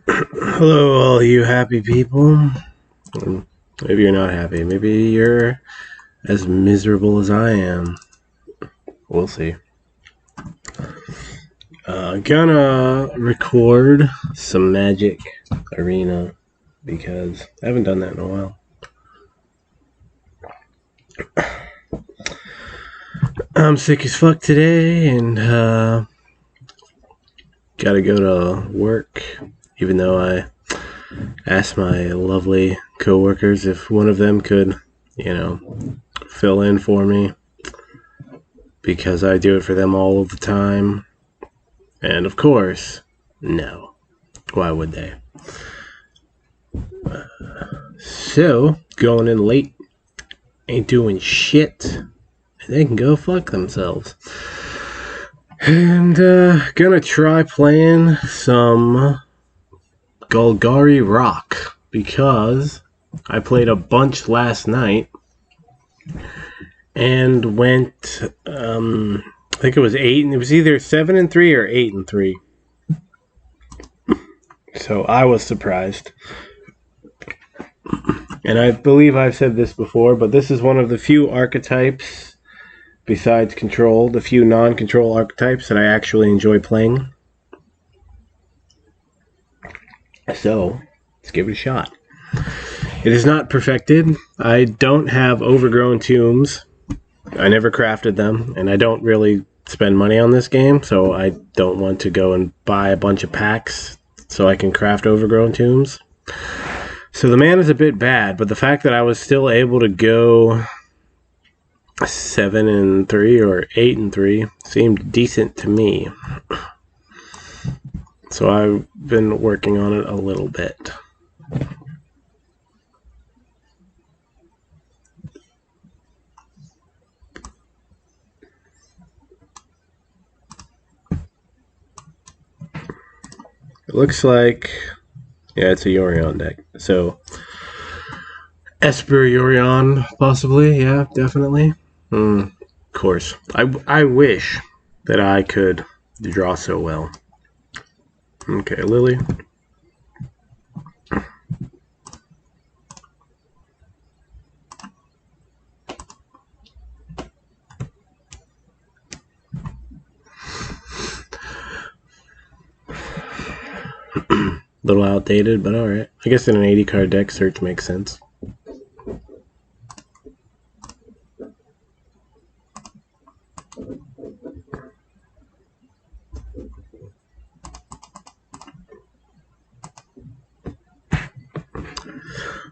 Hello, all you happy people. Maybe you're not happy. Maybe you're as miserable as I am. We'll see. Gonna record some Magic Arena because I haven't done that in a while. I'm sick as fuck today and gotta go to work, even though I asked my lovely coworkers if one of them could, fill in for me because I do it for them all of the time. And of course, no. Why would they? So, going in late, ain't doing shit. They can go fuck themselves. And gonna try playing some Golgari Rock because I played a bunch last night and went I think it was 8, and it was either 7-3 or 8-3. So I was surprised. And I believe I've said this before, but this is one of the few archetypes besides control, the few non-control archetypes that I actually enjoy playing. So, let's give it a shot. It is not perfected. I don't have overgrown tombs. I never crafted them, and I don't really spend money on this game, so I don't want to go and buy a bunch of packs so I can craft overgrown tombs. So the mana is a bit bad, but the fact that I was still able to go 7-3 or 8-3 seemed decent to me. So I've been working on it a little bit. It looks like, yeah, it's a Yorion deck. So, Esper Yorion, possibly, yeah, definitely. Of course. I wish that I could draw so well. Okay, Lily. Little outdated, but alright. I guess in an 80 card deck, search makes sense.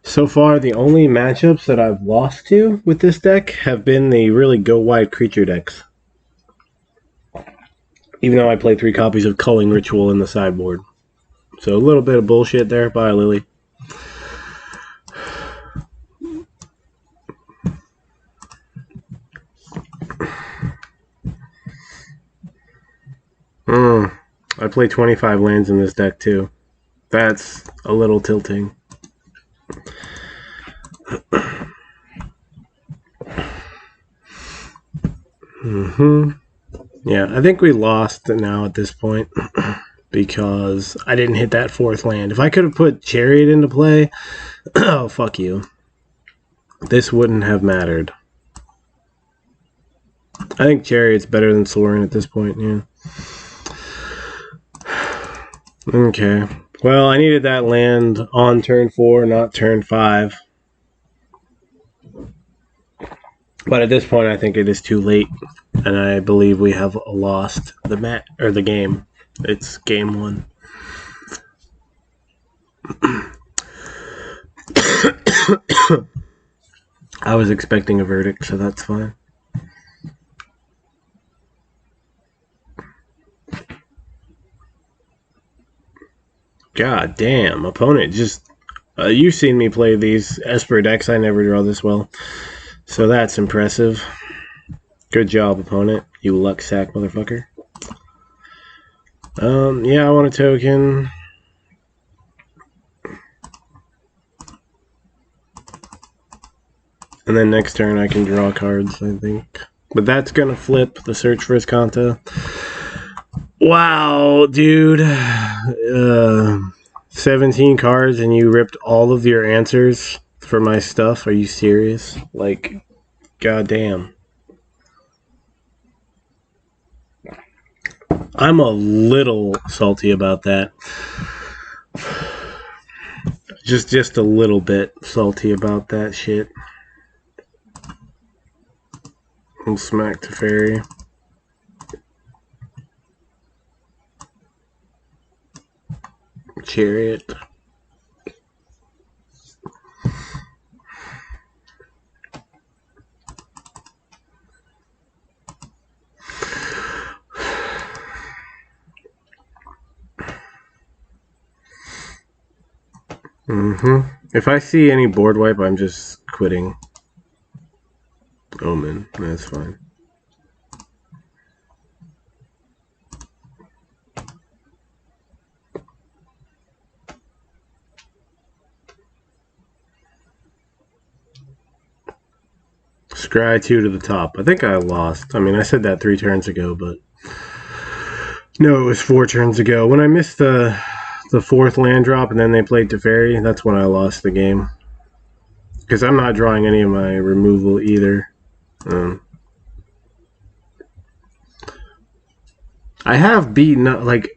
So far, the only matchups that I've lost to with this deck have been the really go-wide creature decks. Even though I play 3 copies of Culling Ritual in the sideboard. So a little bit of bullshit there. Bye, Lily. I play 25 lands in this deck, too. That's a little tilting. Yeah, I think we lost now at this point because I didn't hit that 4th land. If I could have put Chariot into play, oh, fuck you. This wouldn't have mattered. I think Chariot's better than Sorin at this point, yeah. Okay. Well, I needed that land on turn 4, not turn 5. But at this point, I think it is too late, and I believe we have lost the game. It's game 1. I was expecting a verdict, so that's fine. God damn, opponent just... you've seen me play these Esper decks. I never draw this well. So that's impressive. Good job, opponent. You luck sack motherfucker. Yeah, I want a token. And then next turn I can draw cards, I think. But that's gonna flip the search for Escanta. Wow, dude. 17 cards and you ripped all of your answers for my stuff? Are you serious? Like, goddamn. I'm a little salty about that. Just a little bit salty about that shit. We'll smack to fairy. Chariot. If I see any board wipe, I'm just quitting. Omen, that's fine. Scry 2 to the top. I think I lost. I mean, I said that 3 turns ago, but no, it was 4 turns ago. When I missed the 4th land drop and then they played Teferi, that's when I lost the game. Because I'm not drawing any of my removal either. I have beaten up, like,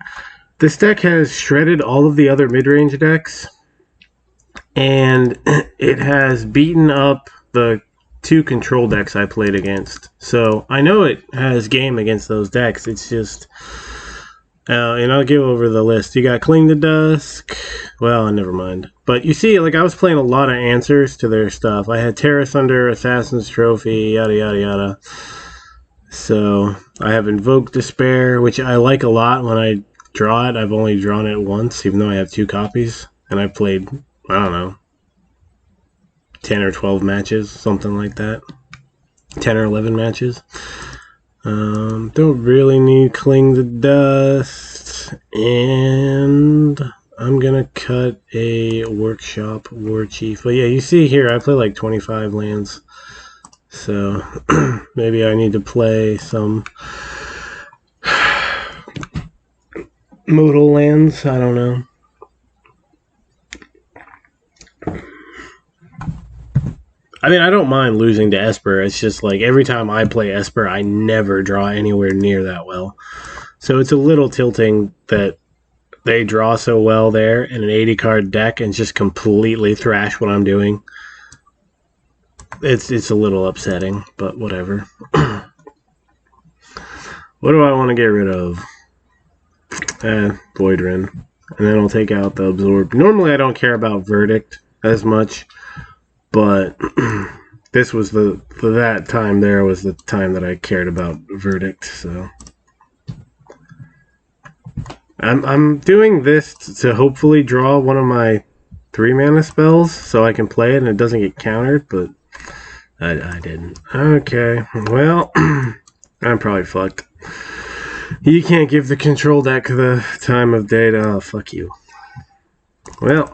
this deck has shredded all of the other mid-range decks, and it has beaten up the 2 control decks I played against. So I know it has game against those decks. It's just, and I'll give over the list. You got Cling to Dusk. Well, never mind. But you see, like, I was playing a lot of answers to their stuff. I had Terra Thunder, Assassin's Trophy, yada yada yada. So I have Invoke Despair, which I like a lot when I draw it. I've only drawn it once, even though I have 2 copies. And I've played, I don't know, 10 or 12 matches, something like that. 10 or 11 matches. Don't really need Cling to Dust. And I'm going to cut a Workshop War Chief. But yeah, you see here, I play like 25 lands. So maybe I need to play some modal lands. I don't know. I mean, I don't mind losing to Esper. It's just like every time I play Esper, I never draw anywhere near that well. So it's a little tilting that they draw so well there in an 80-card deck and just completely thrash what I'm doing. It's a little upsetting, but whatever. What do I want to get rid of? Voidrin. And then I'll take out the Absorb. Normally I don't care about Verdict as much, but this was that time there was the time that I cared about Verdict, so I'm doing this to hopefully draw one of my 3-mana spells so I can play it and it doesn't get countered, but I didn't. Okay, well, I'm probably fucked. You can't give the control deck the time of day to... Oh, fuck you. Well,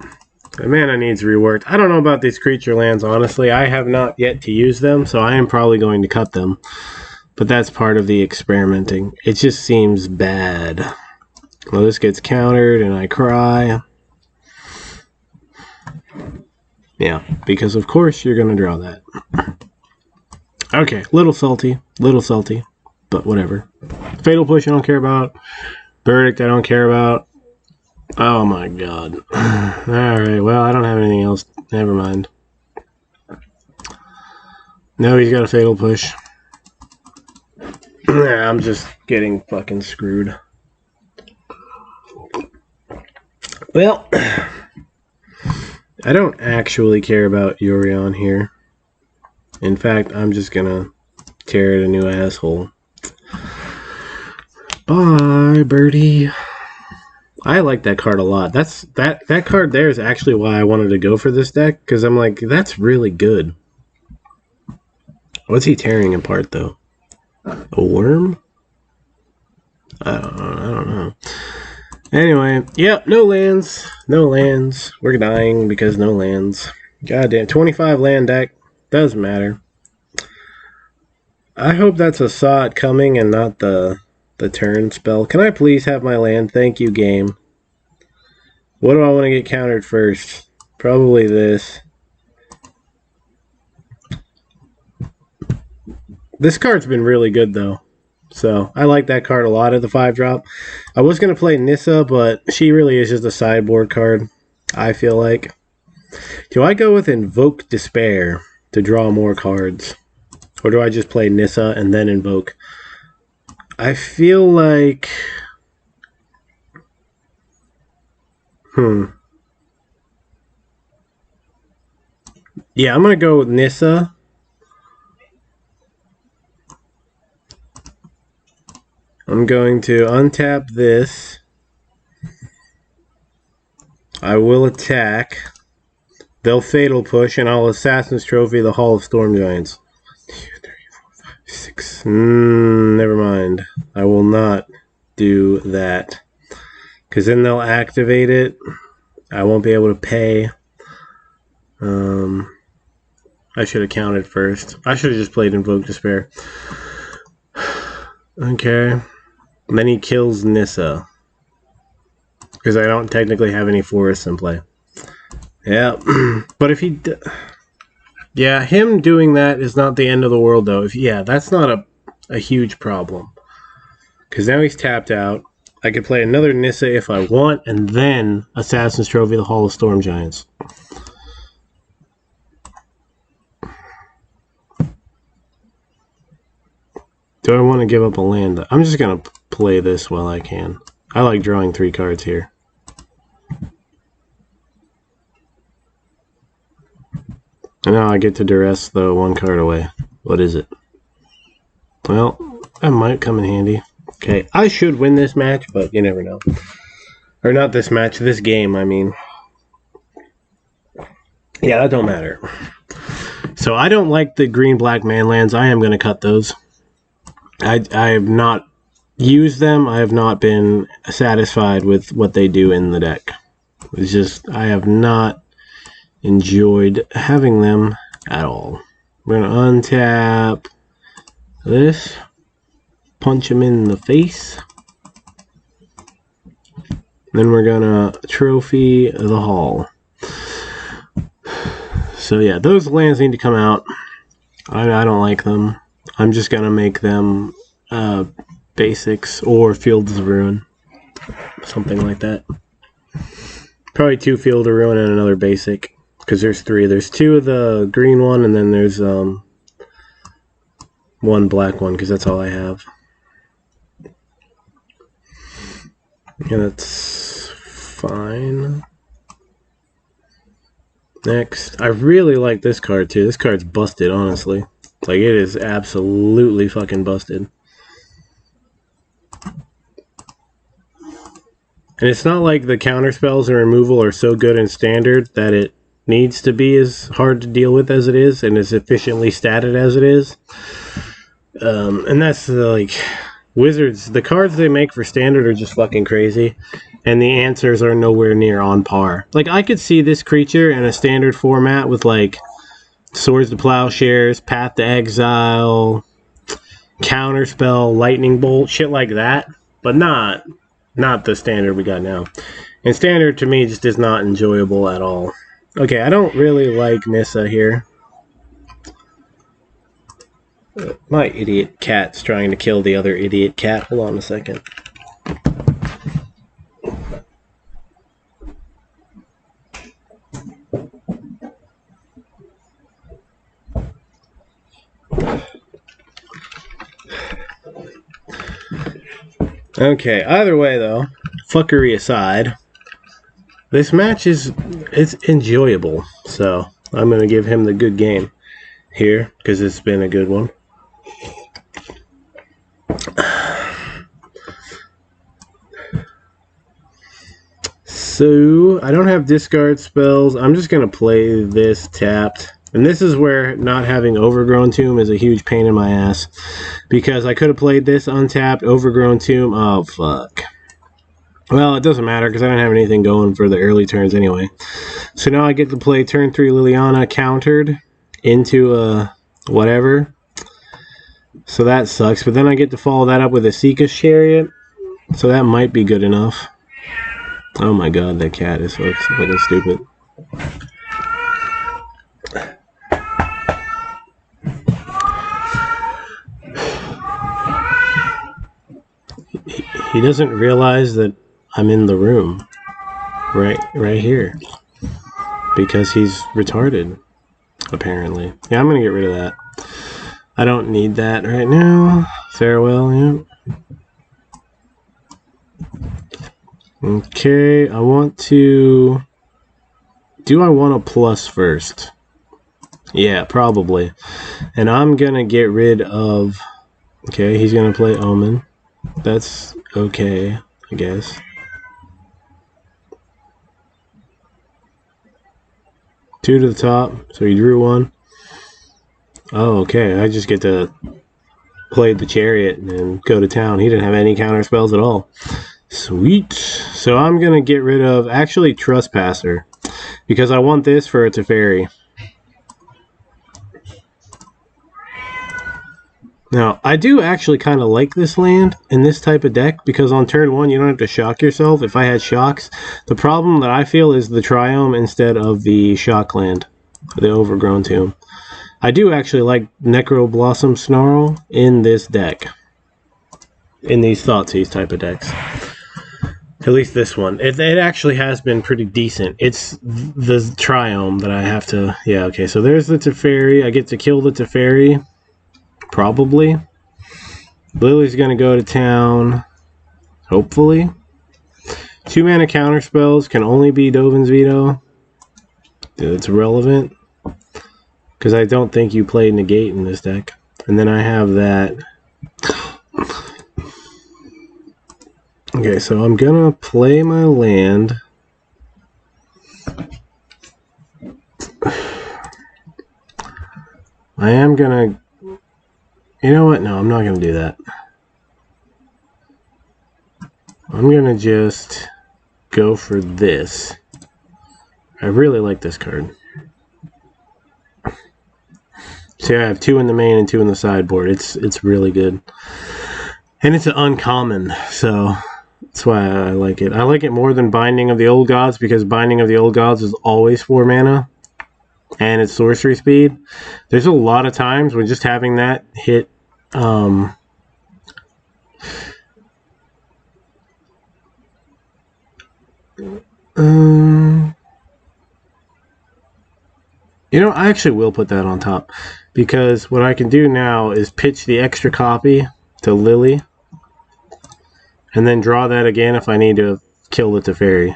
the mana needs reworked. I don't know about these creature lands, honestly. I have not yet to use them, so I am probably going to cut them. But that's part of the experimenting. It just seems bad. Well, this gets countered and I cry. Yeah, because of course you're going to draw that. Okay, little salty, but whatever. Fatal Push I don't care about. Verdict I don't care about. Oh my god. Alright, well, I don't have anything else. Never mind. No, he's got a Fatal Push. I'm just getting fucking screwed. Well, I don't actually care about Yorion here. In fact, I'm just gonna tear it a new asshole. Bye, birdie. I like that card a lot. That card there is actually why I wanted to go for this deck, because I'm like, that's really good. What's he tearing apart, though? A worm? I don't know. Anyway, yep, no lands. No lands. We're dying because no lands. Goddamn, 25 land deck. Doesn't matter. I hope that's a saw it coming and not the turn spell. Can I please have my land? Thank you, game. What do I want to get countered first? Probably this. This card's been really good, though. So, I like that card a lot at the 5-drop. I was going to play Nissa, but she really is just a sideboard card, I feel like. Do I go with Invoke Despair to draw more cards? Or do I just play Nissa and then Invoke? I feel like... Yeah, I'm going to go with Nissa. I'm going to untap this. I will attack. They'll Fatal Push, and I'll Assassin's Trophy the Hall of Storm Giants. 1, 2, 3, 4, 5, 6. Never mind. I will not do that. Because then they'll activate it. I won't be able to pay. I should have counted first. I should have just played Invoke Despair. Okay. And then he kills Nissa. Because I don't technically have any forests in play. Yeah. But if he... Yeah, him doing that is not the end of the world, though. Yeah, that's not a huge problem. Because now he's tapped out. I could play another Nissa if I want, and then Assassin's Trophy, the Hall of Storm Giants. Do I want to give up a land? I'm just going to play this while I can. I like drawing 3 cards here. And now I get to duress the 1 card away. What is it? Well, that might come in handy. Okay, I should win this match, but you never know. Or not this match, this game, I mean. Yeah, that don't matter. So I don't like the green-black man lands. I am going to cut those. I have not used them. I have not been satisfied with what they do in the deck. It's just, I have not enjoyed having them at all. We're going to untap this. Punch him in the face. Then we're going to trophy the hall. So yeah, those lands need to come out. I don't like them. I'm just going to make them basics or Fields of Ruin. Something like that. Probably 2 Field of Ruin and another basic. Because there's 3. There's 2 of the green one and then there's 1 black one because that's all I have. Yeah, that's fine. Next. I really like this card too. This card's busted, honestly. Like, it is absolutely fucking busted. And it's not like the counter spells and removal are so good in standard that it needs to be as hard to deal with as it is and as efficiently statted as it is. And that's like Wizards, the cards they make for standard are just fucking crazy, and the answers are nowhere near on par. Like, I could see this creature in a standard format with like Swords to Plowshares, Path to Exile, Counterspell, Lightning Bolt, shit like that, but not the standard we got now. And standard to me just is not enjoyable at all. Okay, I don't really like Nissa here. My idiot cat's trying to kill the other idiot cat. Hold on a second. Okay, either way though, fuckery aside, this match it's enjoyable. So I'm going to give him the good game here because it's been a good one. So I don't have discard spells. I'm just going to play this tapped. And this is where not having Overgrown Tomb is a huge pain in my ass. Because I could have played this untapped, Overgrown Tomb. Oh, fuck. Well, it doesn't matter because I don't have anything going for the early turns anyway. So now I get to play turn 3 Liliana countered into a whatever. So that sucks. But then I get to follow that up with a Seeker's Chariot. So that might be good enough. Oh my god, that cat is so fucking stupid. He doesn't realize that I'm in the room. Right here. Because he's retarded, apparently. Yeah, I'm gonna get rid of that. I don't need that right now. Farewell, yeah. Okay, I want to... Do I want a plus first? Yeah, probably. And I'm gonna get rid of... Okay, he's gonna play Omen. That's okay, I guess. Two to the top, so he drew one. Oh, okay, I just get to play the Chariot and go to town. He didn't have any counter spells at all. Sweet. So I'm going to get rid of, actually, Trespasser, because I want this for a Teferi. Now, I do actually kind of like this land in this type of deck, because on turn one, you don't have to shock yourself. If I had shocks, the problem that I feel is the Triome instead of the shock land, the Overgrown Tomb. I do actually like Necro Blossom Snarl in this deck, in these Thoughtseize type of decks. At least this one. It actually has been pretty decent. It's the Triome that I have to... Yeah, okay, so there's the Teferi. I get to kill the Teferi. Probably. Lily's going to go to town. Hopefully. 2 mana counter spells can only be Dovin's Veto. It's irrelevant. Because I don't think you play Negate in this deck. And then I have that... Okay, so I'm gonna play my land. I am gonna... You know what? No, I'm not gonna do that. I'm gonna just go for this. I really like this card. See, I have 2 in the main and 2 in the sideboard. It's really good. And it's an uncommon, so... That's why I like it. I like it more than Binding of the Old Gods, because Binding of the Old Gods is always 4 mana. And it's sorcery speed. There's a lot of times when just having that hit... You know, I actually will put that on top. Because what I can do now is pitch the extra copy to Lily. And then draw that again if I need to kill the Teferi.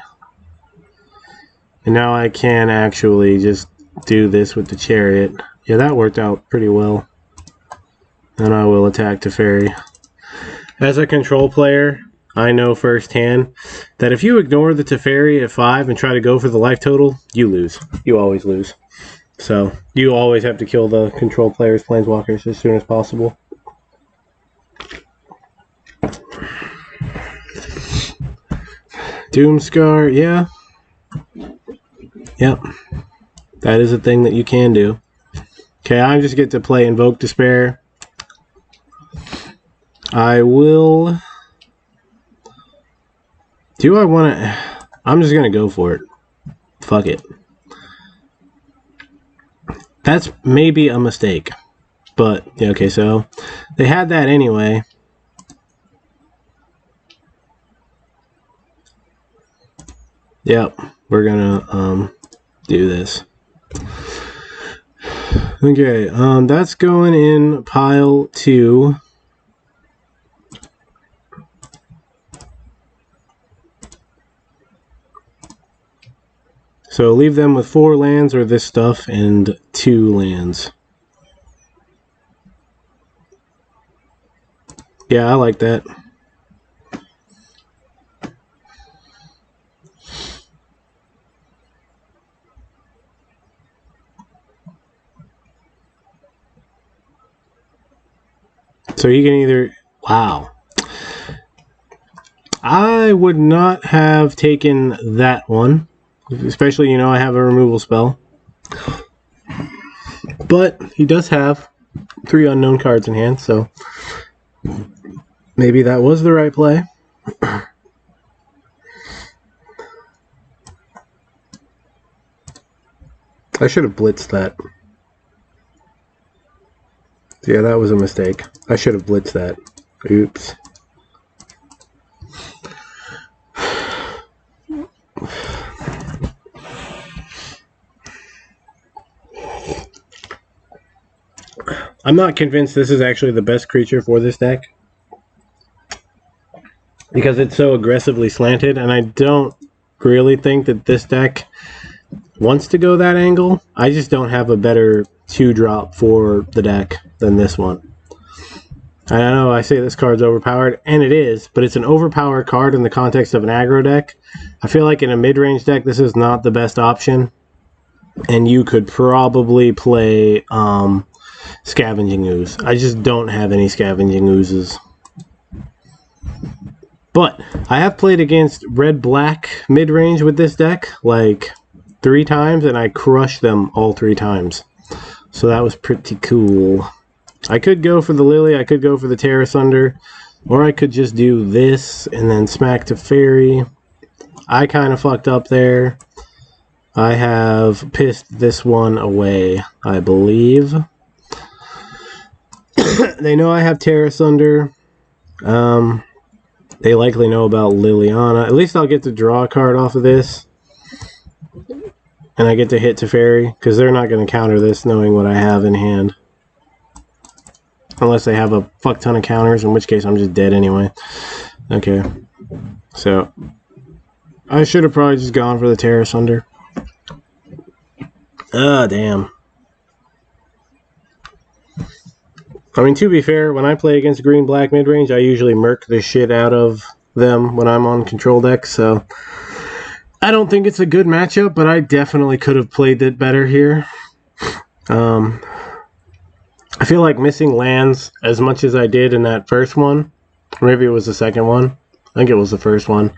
And now I can actually just do this with the Chariot. Yeah, that worked out pretty well. And I will attack Teferi. As a control player, I know firsthand that if you ignore the Teferi at 5 and try to go for the life total, you lose. You always lose. So, you always have to kill the control player's planeswalkers as soon as possible. Doomscar, yeah. Yep. That is a thing that you can do. Okay, I just get to play Invoke Despair. I will... Do I want to... I'm just going to go for it. Fuck it. That's maybe a mistake. But, yeah, okay, so... They had that anyway. Yep, we're gonna do this. Okay, that's going in pile 2. So leave them with 4 lands or this stuff and 2 lands. Yeah, I like that. So you can either... Wow. I would not have taken that one. Especially, you know, I have a removal spell. But he does have 3 unknown cards in hand, so... Maybe that was the right play. I should have blitzed that. Yeah, that was a mistake. I should have blitzed that. Oops. I'm not convinced this is actually the best creature for this deck, because it's so aggressively slanted, and I don't really think that this deck wants to go that angle. I just don't have a better 2-drop for the deck than this one. I know I say this card's overpowered, and it is, but it's an overpowered card in the context of an aggro deck. I feel like in a mid-range deck, this is not the best option, and you could probably play Scavenging Ooze. I just don't have any Scavenging Oozes. But I have played against red-black mid-range with this deck like 3 times, and I crushed them all 3 times. So that was pretty cool. I could go for the Lily, I could go for the Terra Sunder, or I could just do this and then smack to Fairy. I kind of fucked up there. I have pissed this one away, I believe. They know I have Terra Sunder. They likely know about Liliana. At least I'll get to draw a card off of this. And I get to hit to Fairy, because they're not going to counter this knowing what I have in hand. Unless they have a fuck ton of counters, in which case I'm just dead anyway. Okay. So, I should have probably just gone for the Terra Sunder. Ah, damn. I mean, to be fair, when I play against green-black mid-range, I usually murk the shit out of them when I'm on control decks, so I don't think it's a good matchup, but I definitely could have played it better here. I feel like missing lands as much as I did in that first one. Maybe it was the second one. I think it was the first one.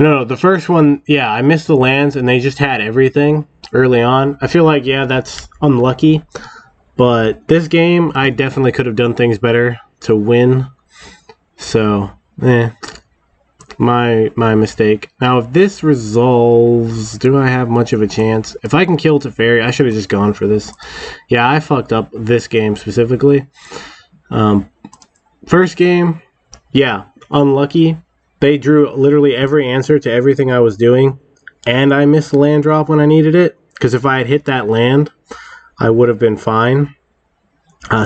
No, the first one, yeah, I missed the lands, and they just had everything early on. I feel like, yeah, that's unlucky. But this game, I definitely could have done things better to win. So, my mistake. Now, if this resolves, do I have much of a chance? If I can kill Teferi, I should have just gone for this. Yeah, I fucked up this game specifically. First game, yeah, unlucky. They drew literally every answer to everything I was doing, and I missed the land drop when I needed it. Because if I had hit that land, I would have been fine.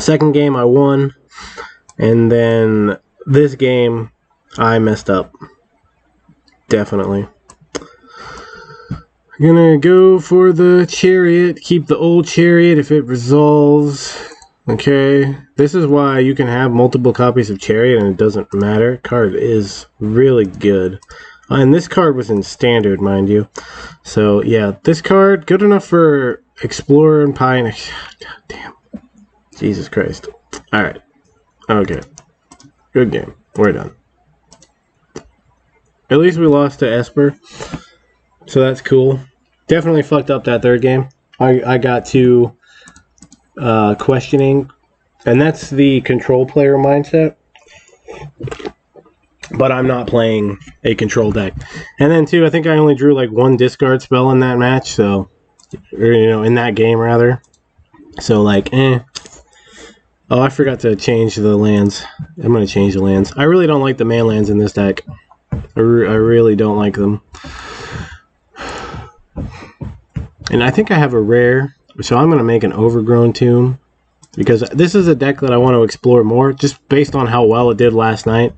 Second game, I won. And then this game, I messed up. Definitely. I'm gonna go for the Chariot. Keep the old Chariot if it resolves. Okay. This is why you can have multiple copies of Chariot and it doesn't matter. Card is really good. And this card was in standard, mind you. So, yeah, this card, good enough for Explorer and Pine. God damn. Jesus Christ. Alright. Okay. Good game. We're done. At least we lost to Esper. So that's cool. Definitely fucked up that third game. I got to questioning. And that's the control player mindset. But I'm not playing a control deck. And then, too, I think I only drew like 1 discard spell in that match. So, or, you know, in that game, rather. So, like, Oh, I forgot to change the lands. I'm going to change the lands. I really don't like the man lands in this deck. I really don't like them. And I think I have a rare. So I'm going to make an Overgrown Tomb. Because this is a deck that I want to explore more. Just based on how well it did last night.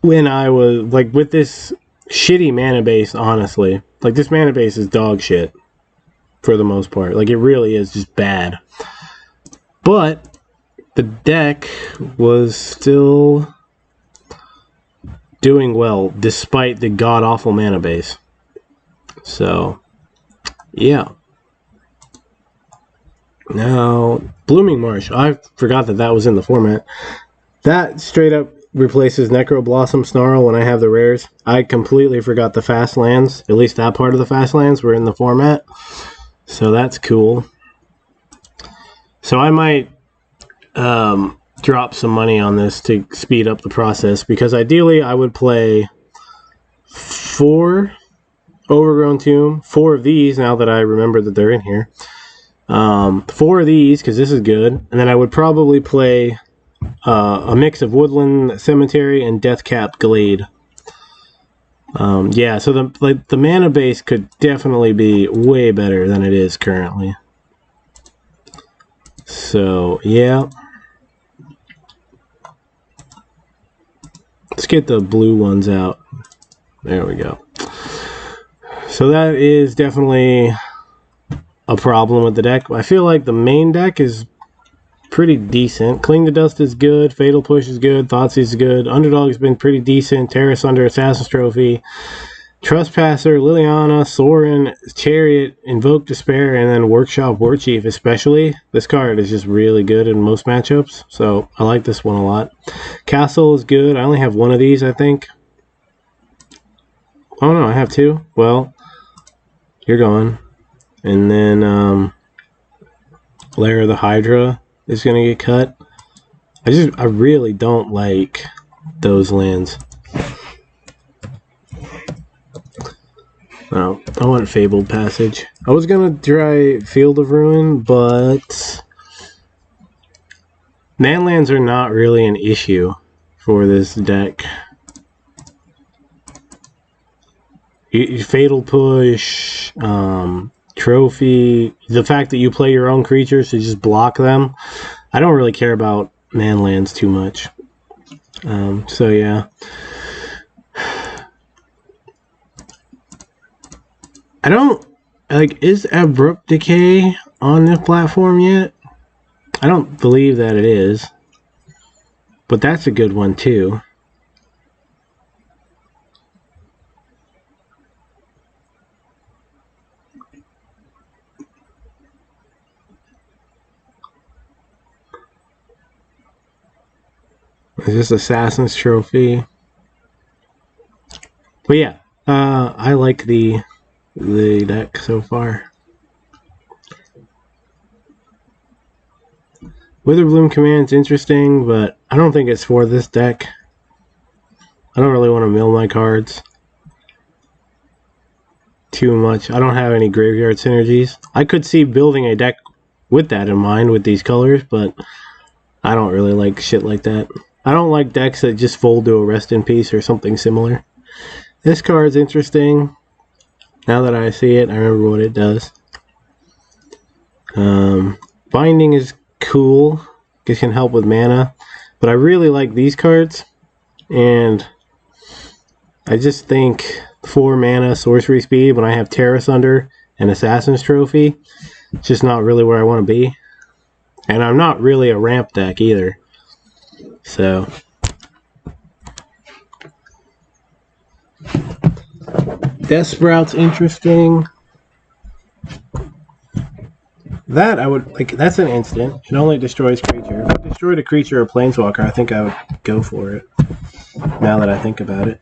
When I was, like, with this shitty mana base, honestly. Like, this mana base is dog shit. For the most part. Like, it really is just bad. But the deck was still doing well despite the god-awful mana base. So, yeah. Now, Blooming Marsh. I forgot that was in the format. That straight up replaces Necro Blossom Snarl when I have the rares. I completely forgot the fast lands. At least that part of the fast lands were in the format. So that's cool. So I might drop some money on this to speed up the process, because ideally I would play 4 Overgrown Tomb, 4 of these now that I remember that they're in here. 4 of these, because this is good. And then I would probably play a mix of Woodland Cemetery and Deathcap Glade. Yeah, so the mana base could definitely be way better than it is currently. So, yeah. Let's get the blue ones out. There we go. So that is definitely a problem with the deck. I feel like the main deck is pretty decent. Cling to Dust is good. Fatal Push is good. Thoughtseize is good. Underdog has been pretty decent. Terrace Under, Assassin's Trophy. Trespasser, Liliana, Sorin, Chariot, Invoke Despair, and then Workshop Warchief especially. This card is just really good in most matchups, so I like this one a lot. Castle is good. I only have one of these, I think. Oh no, I have 2. Well, you're gone. And then Lair of the Hydra is going to get cut. I really don't like those lands. Oh, I want Fabled Passage. I was going to try Field of Ruin, but manlands are not really an issue for this deck. Fatal Push, Trophy, the fact that you play your own creatures to just block them. I don't really care about manlands too much. So yeah. I don't, like, is Abrupt Decay on this platform yet? I don't believe that it is. But that's a good one too. Is this Assassin's Trophy? But yeah, I like the deck so far. Witherbloom Command's interesting, but I don't think it's for this deck. I don't really want to mill my cards too much. I don't have any graveyard synergies. I could see building a deck with that in mind, with these colors, but I don't really like shit like that. I don't like decks that just fold to a Rest in Peace or something similar. This card's interesting. Now that I see it, I remember what it does. Binding is cool. It can help with mana. But I really like these cards. And I just think 4 mana sorcery speed when I have Terrace Under and Assassin's Trophy, it's just not really where I want to be. And I'm not really a ramp deck either. So Death Sprout's interesting. That I would like. That's an instant. It only destroys creature. If it destroyed a creature or planeswalker, I think I would go for it. Now that I think about it.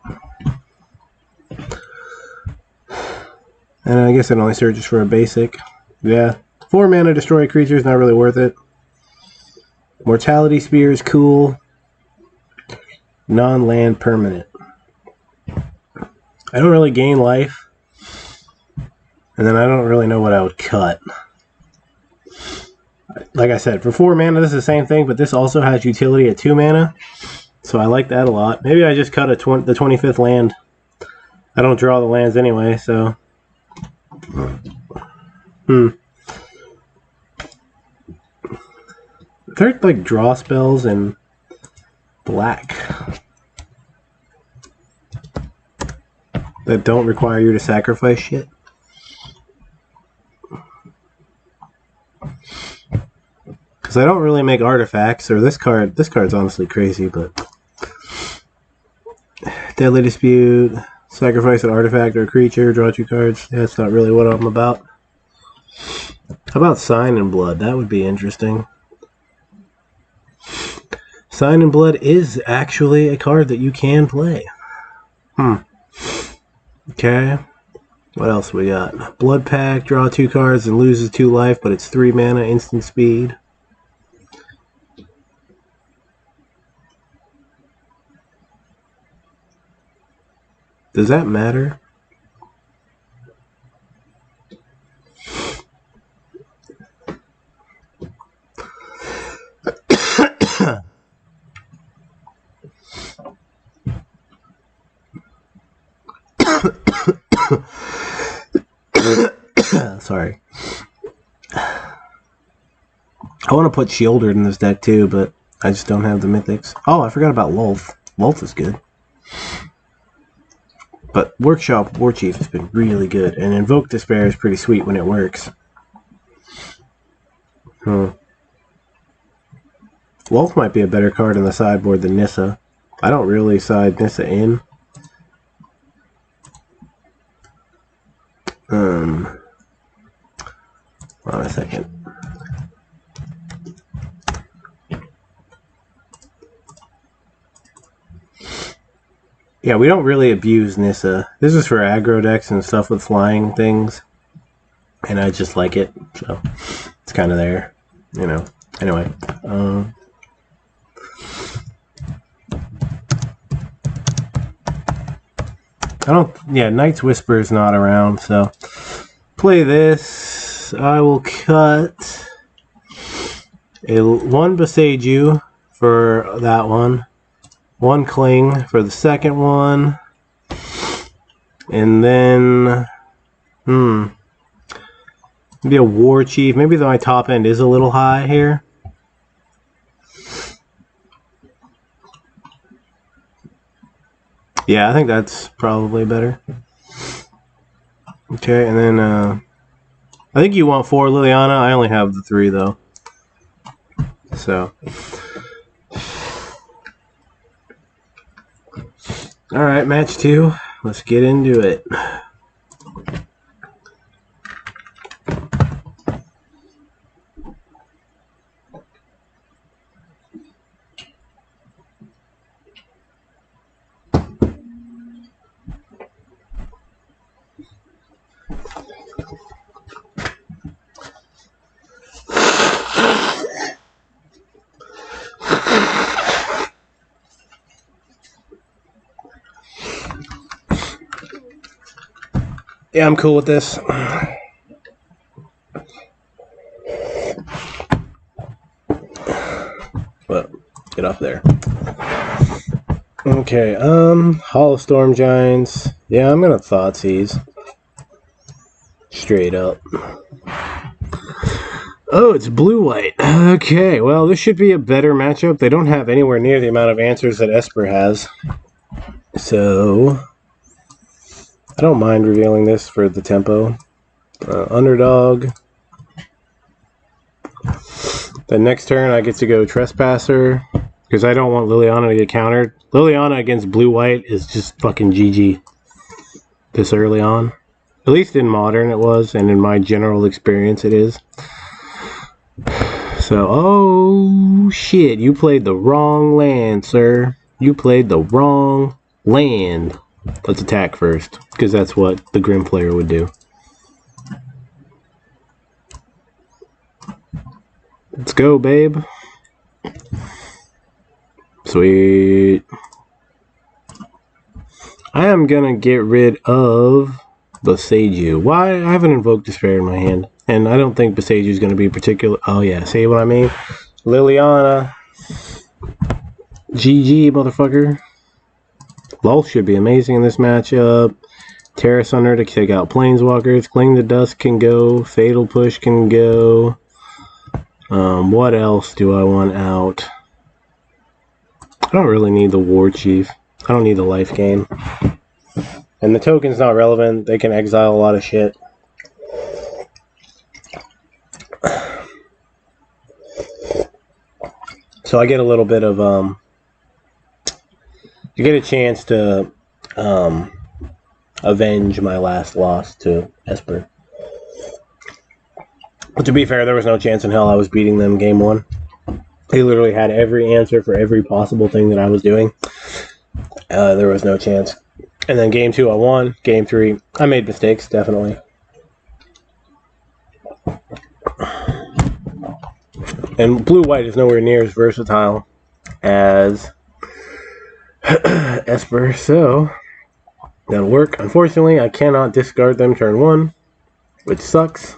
And I guess it only searches for a basic. Yeah. 4 mana destroy a creature is not really worth it. Mortality Spear is cool. Non-land permanent. I don't really gain life. And then I don't really know what I would cut. Like I said, for 4 mana, this is the same thing, but this also has utility at 2 mana. So I like that a lot. Maybe I just cut the 25th land. I don't draw the lands anyway, so... They're like draw spells in black that don't require you to sacrifice shit. Because I don't really make artifacts, or this card's honestly crazy, but Deadly Dispute, sacrifice an artifact or a creature, draw 2 cards. That's not really what I'm about. How about Sign in Blood? That would be interesting. Sign in Blood is actually a card that you can play. Okay. What else we got? Blood Pact, draw 2 cards and loses 2 life, but it's 3 mana, instant speed. Does that matter? Sorry. I want to put Shielder in this deck too, but I just don't have the mythics. Oh, I forgot about Lulth. Lulth is good. But Workshop War Chief has been really good, and Invoke Despair is pretty sweet when it works. Lulth might be a better card in the sideboard than Nissa. I don't really side Nissa in. Hold on a second. Yeah, we don't really abuse Nissa. This is for aggro decks and stuff with flying things. And I just like it, so it's kind of there, you know. Anyway. Knight's Whisper is not around, so play this. I will cut one Boseiju for that one. One Cling for the second one. And then, maybe a War Chief. Maybe my top end is a little high here. Yeah, I think that's probably better. Okay, and then, I think you want 4 Liliana. I only have the 3, though. So. Alright, match 2. Let's get into it. Yeah, I'm cool with this. Well, get off there. Okay, Hall of Storm Giants. Yeah, I'm gonna Thoughtseize. Straight up. Oh, it's blue-white. Okay, well, this should be a better matchup. They don't have anywhere near the amount of answers that Esper has. So I don't mind revealing this for the tempo. Underdog. The next turn I get to go Trespasser, because I don't want Liliana to get countered. Liliana against blue-white is just fucking GG this early on. At least in Modern it was, and in my general experience it is. So, oh shit, you played the wrong land, sir. You played the wrong land. Let's attack first, because that's what the Grim player would do. Let's go, babe. Sweet. I am gonna get rid of Boseiju. Why? I have an Invoke Despair in my hand, and I don't think Boseiju is gonna be particular. Oh yeah, see what I mean? Liliana. GG, motherfucker. Lulth should be amazing in this matchup. Terra Sunder to take out Planeswalkers. Cling to Dust can go. Fatal Push can go. What else do I want out? I don't really need the War Chief. I don't need the life gain. And the token's not relevant. They can exile a lot of shit. So I get a little bit of, you get a chance to avenge my last loss to Esper. But to be fair, there was no chance in hell I was beating them game 1. They literally had every answer for every possible thing that I was doing. There was no chance. And then game 2 I won. Game 3 I made mistakes, definitely. And blue-white is nowhere near as versatile as Esper, so that'll work. Unfortunately, I cannot discard them turn 1, which sucks.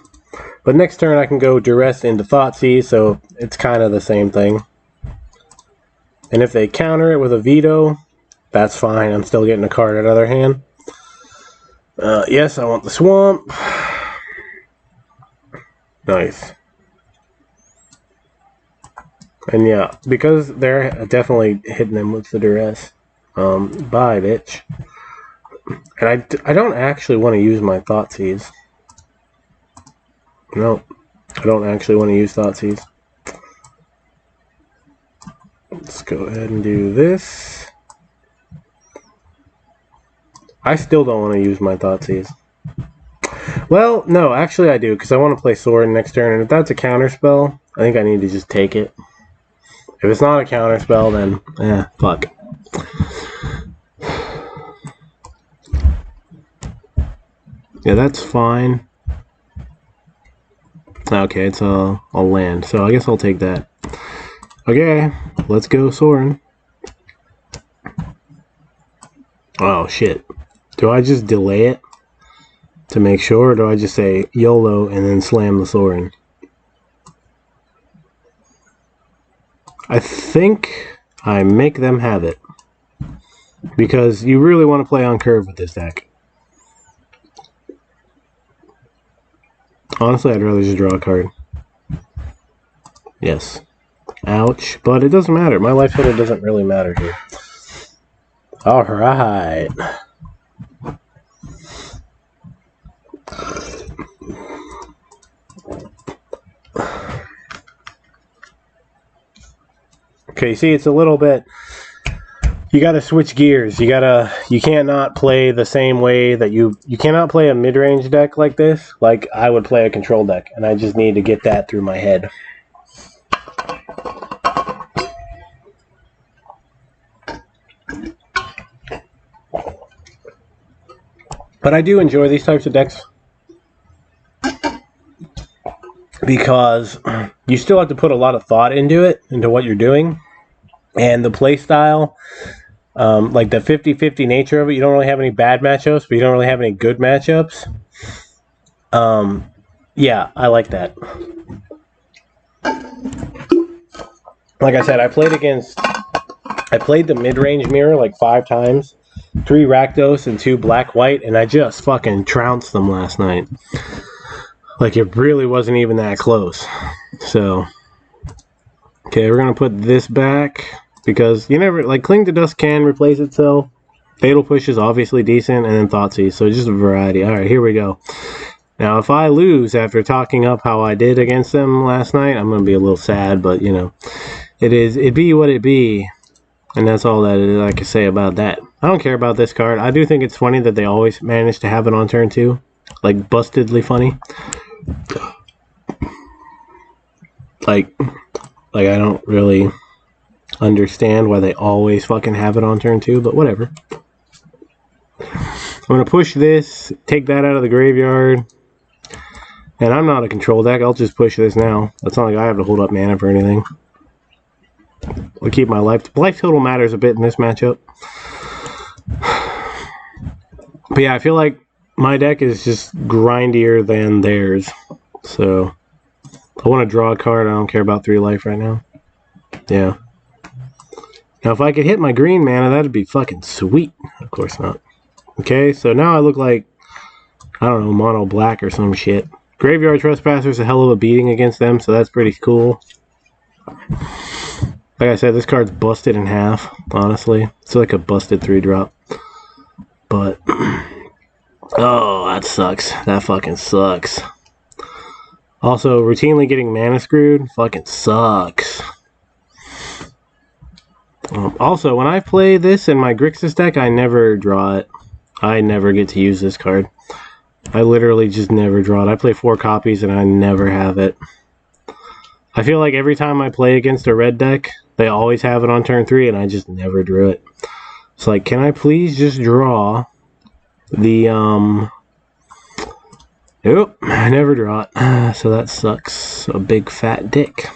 But next turn I can go Duress into Thoughtseize, so it's kind of the same thing. And if they counter it with a veto, that's fine. I'm still getting a card out of their hand. Yes, I want the Swamp. Nice. And yeah, because they're definitely hitting them with the duress. Bye, bitch. And I don't actually want to use my Thoughtseize. No, I don't actually want to use Thoughtseize. Let's go ahead and do this. I still don't want to use my Thoughtseize. Well, no, actually I do, because I want to play Sword next turn, and if that's a counterspell, I think I need to just take it. If it's not a counterspell, then, fuck. Yeah, that's fine. Okay, it's a land, so I guess I'll take that. Okay, let's go Sorin. Oh, shit. Do I just delay it to make sure, or do I just say YOLO and then slam the Sorin? I think I make them have it. Because you really want to play on curve with this deck. Honestly, I'd rather just draw a card. Yes. Ouch. But it doesn't matter. My life total doesn't really matter here. Alright. Okay, see, it's a little bit... You gotta switch gears. You cannot play the same way that you cannot play a mid-range deck like this, like I would play a control deck, and I just need to get that through my head. But I do enjoy these types of decks because you still have to put a lot of thought into it, into what you're doing. And the play style, like the 50-50 nature of it, you don't really have any bad matchups, but you don't really have any good matchups. Yeah, I like that. Like I said, I played the mid-range mirror like 5 times. 3 Rakdos and 2 black-white, and I just fucking trounced them last night. Like, it really wasn't even that close. So, okay, we're going to put this back. Because you never, like, Cling to Dust can replace itself. Fatal Push is obviously decent, and then Thoughtseize, so just a variety. Alright, here we go. Now, if I lose after talking up how I did against them last night, I'm going to be a little sad, but, you know, it be what it be. And that's all that I can say about that. I don't care about this card. I do think it's funny that they always manage to have it on turn 2. Like, bustedly funny. Like I don't really understand why they always fucking have it on turn 2, but whatever. I'm going to push this, take that out of the graveyard. And I'm not a control deck, I'll just push this now. It's not like I have to hold up mana for anything. I'll keep my life total matters a bit in this matchup. But yeah, I feel like my deck is just grindier than theirs. So, I want to draw a card, I don't care about 3 life right now. Yeah. Now, if I could hit my green mana, that'd be fucking sweet. Of course not. Okay, so now I look like, I don't know, mono black or some shit. Graveyard Trespasser's a hell of a beating against them, so that's pretty cool. Like I said, this card's busted in half, honestly. It's like a busted 3-drop. But, oh, that sucks. That fucking sucks. Also, routinely getting mana screwed fucking sucks. Also, when I play this in my Grixis deck, I never draw it. I never get to use this card. I literally just never draw it. I play 4 copies and I never have it. I feel like every time I play against a red deck, they always have it on turn 3 and I just never drew it. It's like, can I please just draw the, Nope, I never draw it. So that sucks. A big fat dick.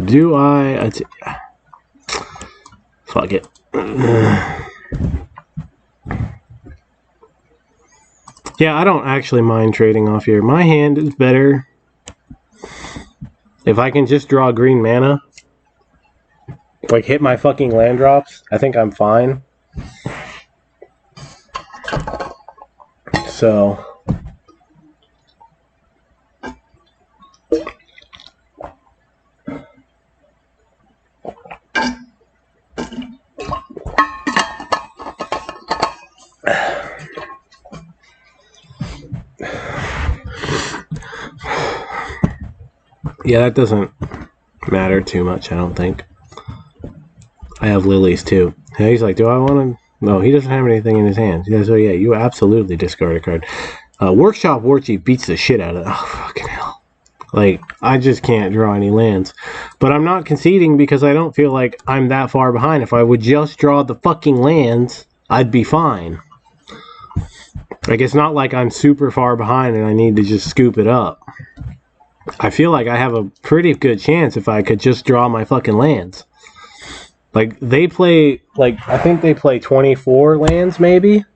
Do I... Fuck it. Yeah, I don't actually mind trading off here. My hand is better. If I can just draw green mana, like hit my fucking land drops, I think I'm fine. So yeah, that doesn't matter too much, I don't think. I have lilies too. And he's like, do I want to? No, he doesn't have anything in his hands. Yeah, so yeah, you absolutely discard a card. Workshop Warchief beats the shit out of it. Oh, fucking hell. Like, I just can't draw any lands. But I'm not conceding because I don't feel like I'm that far behind. If I would just draw the fucking lands, I'd be fine. Like, it's not like I'm super far behind and I need to just scoop it up. I feel like I have a pretty good chance if I could just draw my fucking lands. Like, they play, like, I think they play 24 lands, maybe?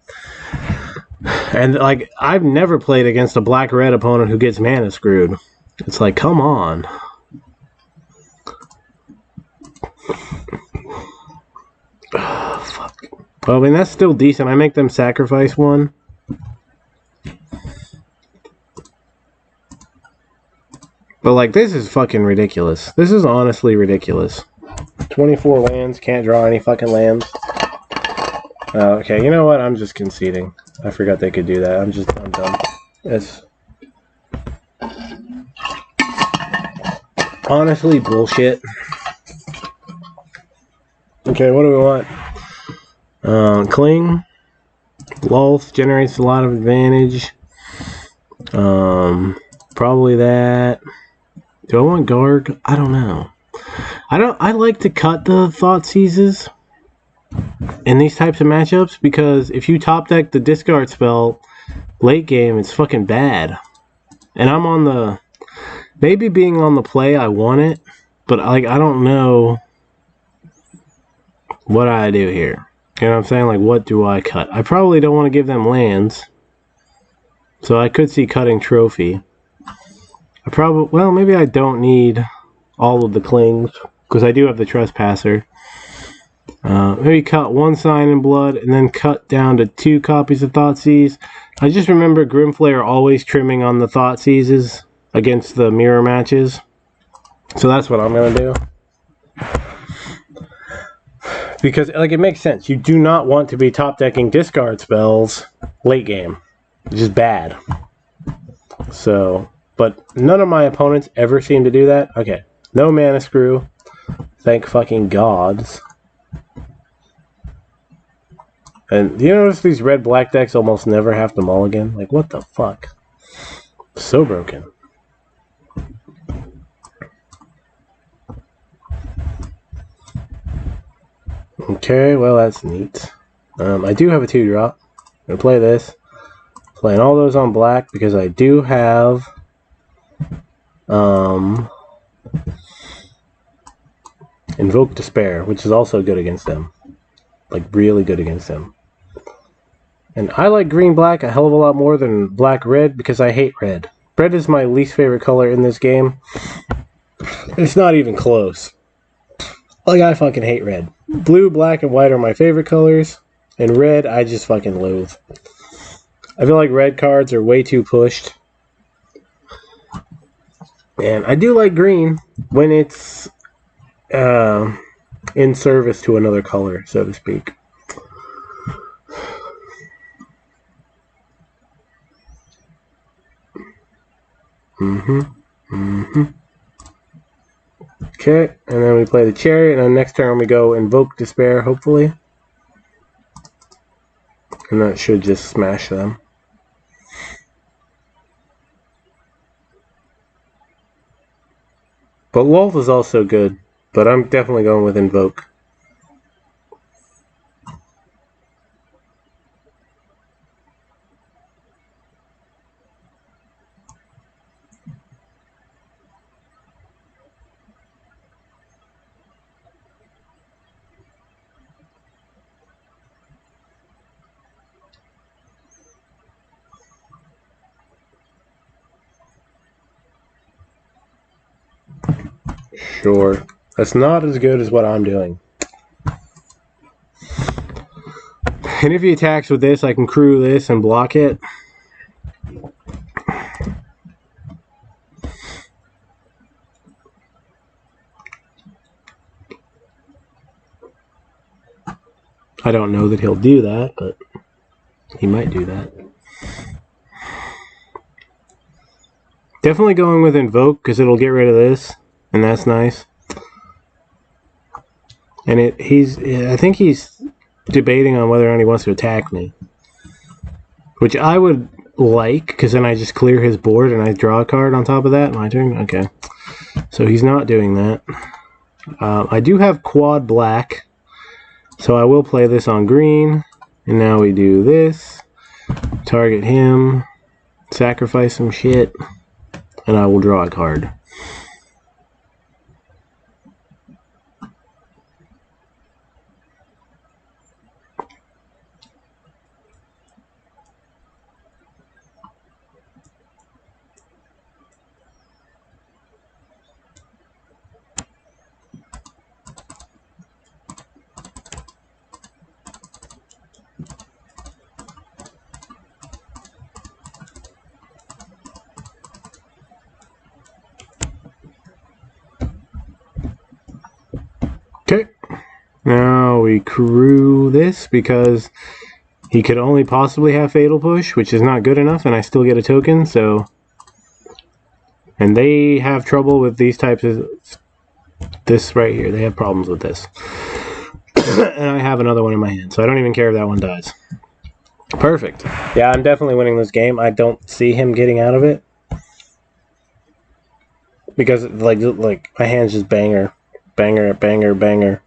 And, like, I've never played against a black-red opponent who gets mana screwed. It's like, come on. Oh, fuck. Well, I mean, that's still decent. I make them sacrifice one. But, like, this is fucking ridiculous. This is honestly ridiculous. 24 lands, can't draw any fucking lands. Okay, you know what? I'm just conceding. I forgot they could do that. I'm done. It's honestly bullshit. Okay, what do we want? Cling. Lulth generates a lot of advantage. Probably that. Do I want Garg? I don't know. I like to cut the Thought Seizes in these types of matchups because if you top deck the discard spell late game, it's fucking bad. And I'm on the maybe being on the play, I want it, but like I don't know what I do here. You know what I'm saying? Like, what do I cut? I probably don't want to give them lands, so I could see cutting Trophy. Well, maybe I don't need all of the clings because I do have the Trespasser. Maybe cut one Sign in Blood and then cut down to 2 copies of Thoughtseize. I just remember Grimflayer always trimming on the Thoughtseizes against the mirror matches. So that's what I'm going to do. Because, like, it makes sense. You do not want to be top decking discard spells late game. It's just bad. So, but none of my opponents ever seem to do that. Okay. No mana screw. Thank fucking gods. And do you notice these red-black decks almost never have to mulligan? Like, what the fuck? So broken. Okay, well, that's neat. I do have a 2-drop. I'm going to play this. Playing all those on black because I do have... Invoke Despair, which is also good against them. Like, really good against them. And I like green-black a hell of a lot more than black-red because I hate red. Red is my least favorite color in this game. It's not even close. Like, I fucking hate red. Blue, black, and white are my favorite colors. And red, I just fucking loathe. I feel like red cards are way too pushed. And I do like green when it's in service to another color, so to speak. Okay, and then we play the Cherry, and then next turn we go Invoke Despair, hopefully. And that should just smash them. But Lulth is also good, but I'm definitely going with Invoke. Sure. That's not as good as what I'm doing. And if he attacks with this, I can crew this and block it. I don't know that he'll do that, but he might do that. Definitely going with Invoke, because it'll get rid of this, and that's nice. And I think he's debating on whether or not he wants to attack me. Which I would like, because then I just clear his board and I draw a card on top of that. My turn? Okay. So he's not doing that. I do have quad black, so I will play this on green. And now we do this. Target him. Sacrifice some shit. And I will draw a card. Okay, now we crew this because he could only possibly have Fatal Push, which is not good enough, and I still get a token, so... And they have trouble with these types of... This right here, they have problems with this. And I have another one in my hand, so I don't even care if that one dies. Perfect. Yeah, I'm definitely winning this game. I don't see him getting out of it. Because, like my hand's just banger. Banger, banger, banger.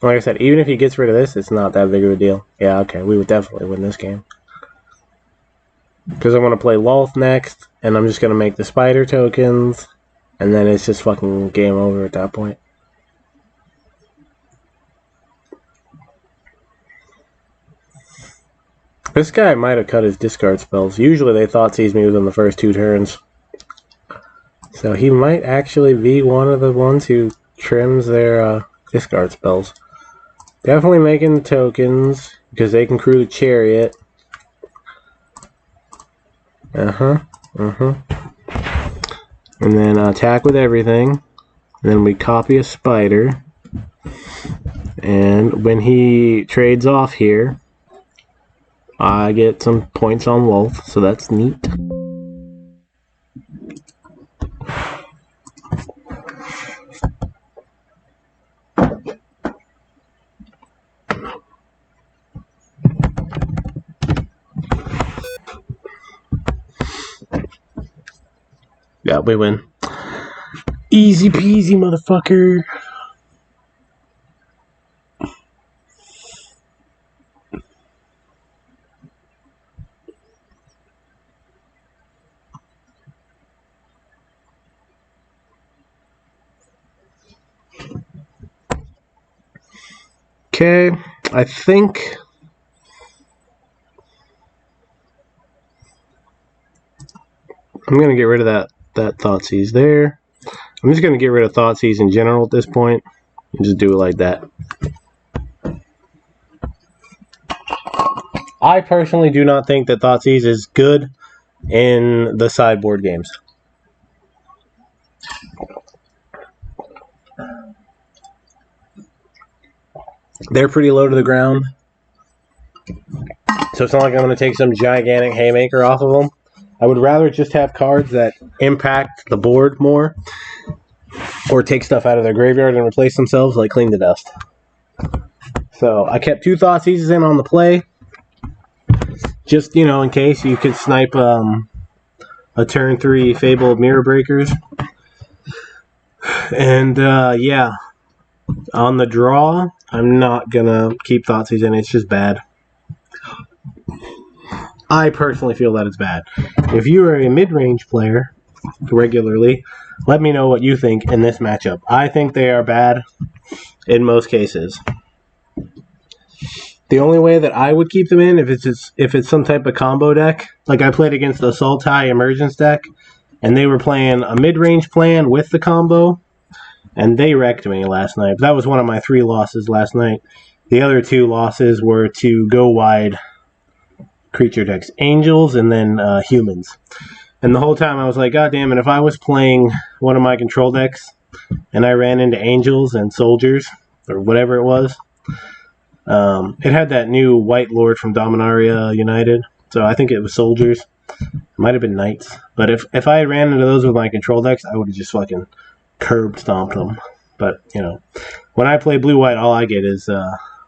Like I said, even if he gets rid of this, it's not that big of a deal. Yeah, okay, we would definitely win this game. Because I want to play Lolth next, and I'm just going to make the spider tokens, and then it's just fucking game over at that point. This guy might have cut his discard spells. Usually they Thoughtseize me within the first 2 turns. So he might actually be one of the ones who trims their discard spells. Definitely making the tokens, because they can crew the chariot. And then attack with everything. And then we copy a spider. And when he trades off here, I get some points on Lolth, so that's neat. Yeah, we win. Easy peasy, motherfucker. Okay, I think I'm going to get rid of that Thoughtseize there. I'm just going to get rid of Thoughtseize in general at this point and just do it like that. I personally do not think that Thoughtseize is good in the sideboard games. They're pretty low to the ground. So it's not like I'm going to take some gigantic haymaker off of them. I would rather just have cards that impact the board more. Or take stuff out of their graveyard and replace themselves, like Clean the Dust. So I kept 2 Thoughtseizes in on the play. Just, you know, in case you could snipe a turn 3 Fable of Mirror Breakers. And, yeah. On the draw, I'm not gonna keep Thoughtseize in. It's just bad. I personally feel that it's bad. If you are a mid-range player regularly, let me know what you think in this matchup. I think they are bad in most cases. The only way that I would keep them in if it's some type of combo deck, like I played against the Sultai Emergence deck, and they were playing a mid-range plan with the combo, and they wrecked me last night. That was one of my 3 losses last night. The other 2 losses were to go wide creature decks, angels and then humans. And the whole time I was like, God damn it, if I was playing one of my control decks and I ran into Angels and Soldiers, or whatever it was, it had that new White Lord from Dominaria United, so I think it was Soldiers. It might have been Knights. But if I had ran into those with my control decks, I would have just fucking curb stomped them. But, you know, when I play blue-white, all I get is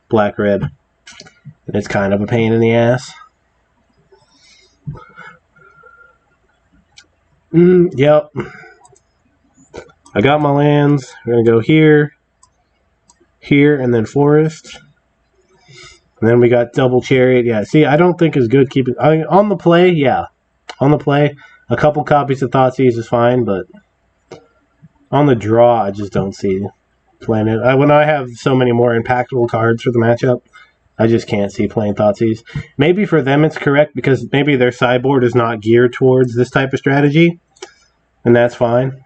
black-red. And it's kind of a pain in the ass. Yep. I got my lands. We're going to go here, here, and then forest. And then we got double chariot. Yeah, see, I don't think it's good keeping... I mean, on the play, yeah. On the play, a couple copies of Thoughtseize is fine, but on the draw, I just don't see playing it. When I have so many more impactful cards for the matchup, I just can't see playing Thoughtseize. Maybe for them it's correct because maybe their sideboard is not geared towards this type of strategy, and that's fine.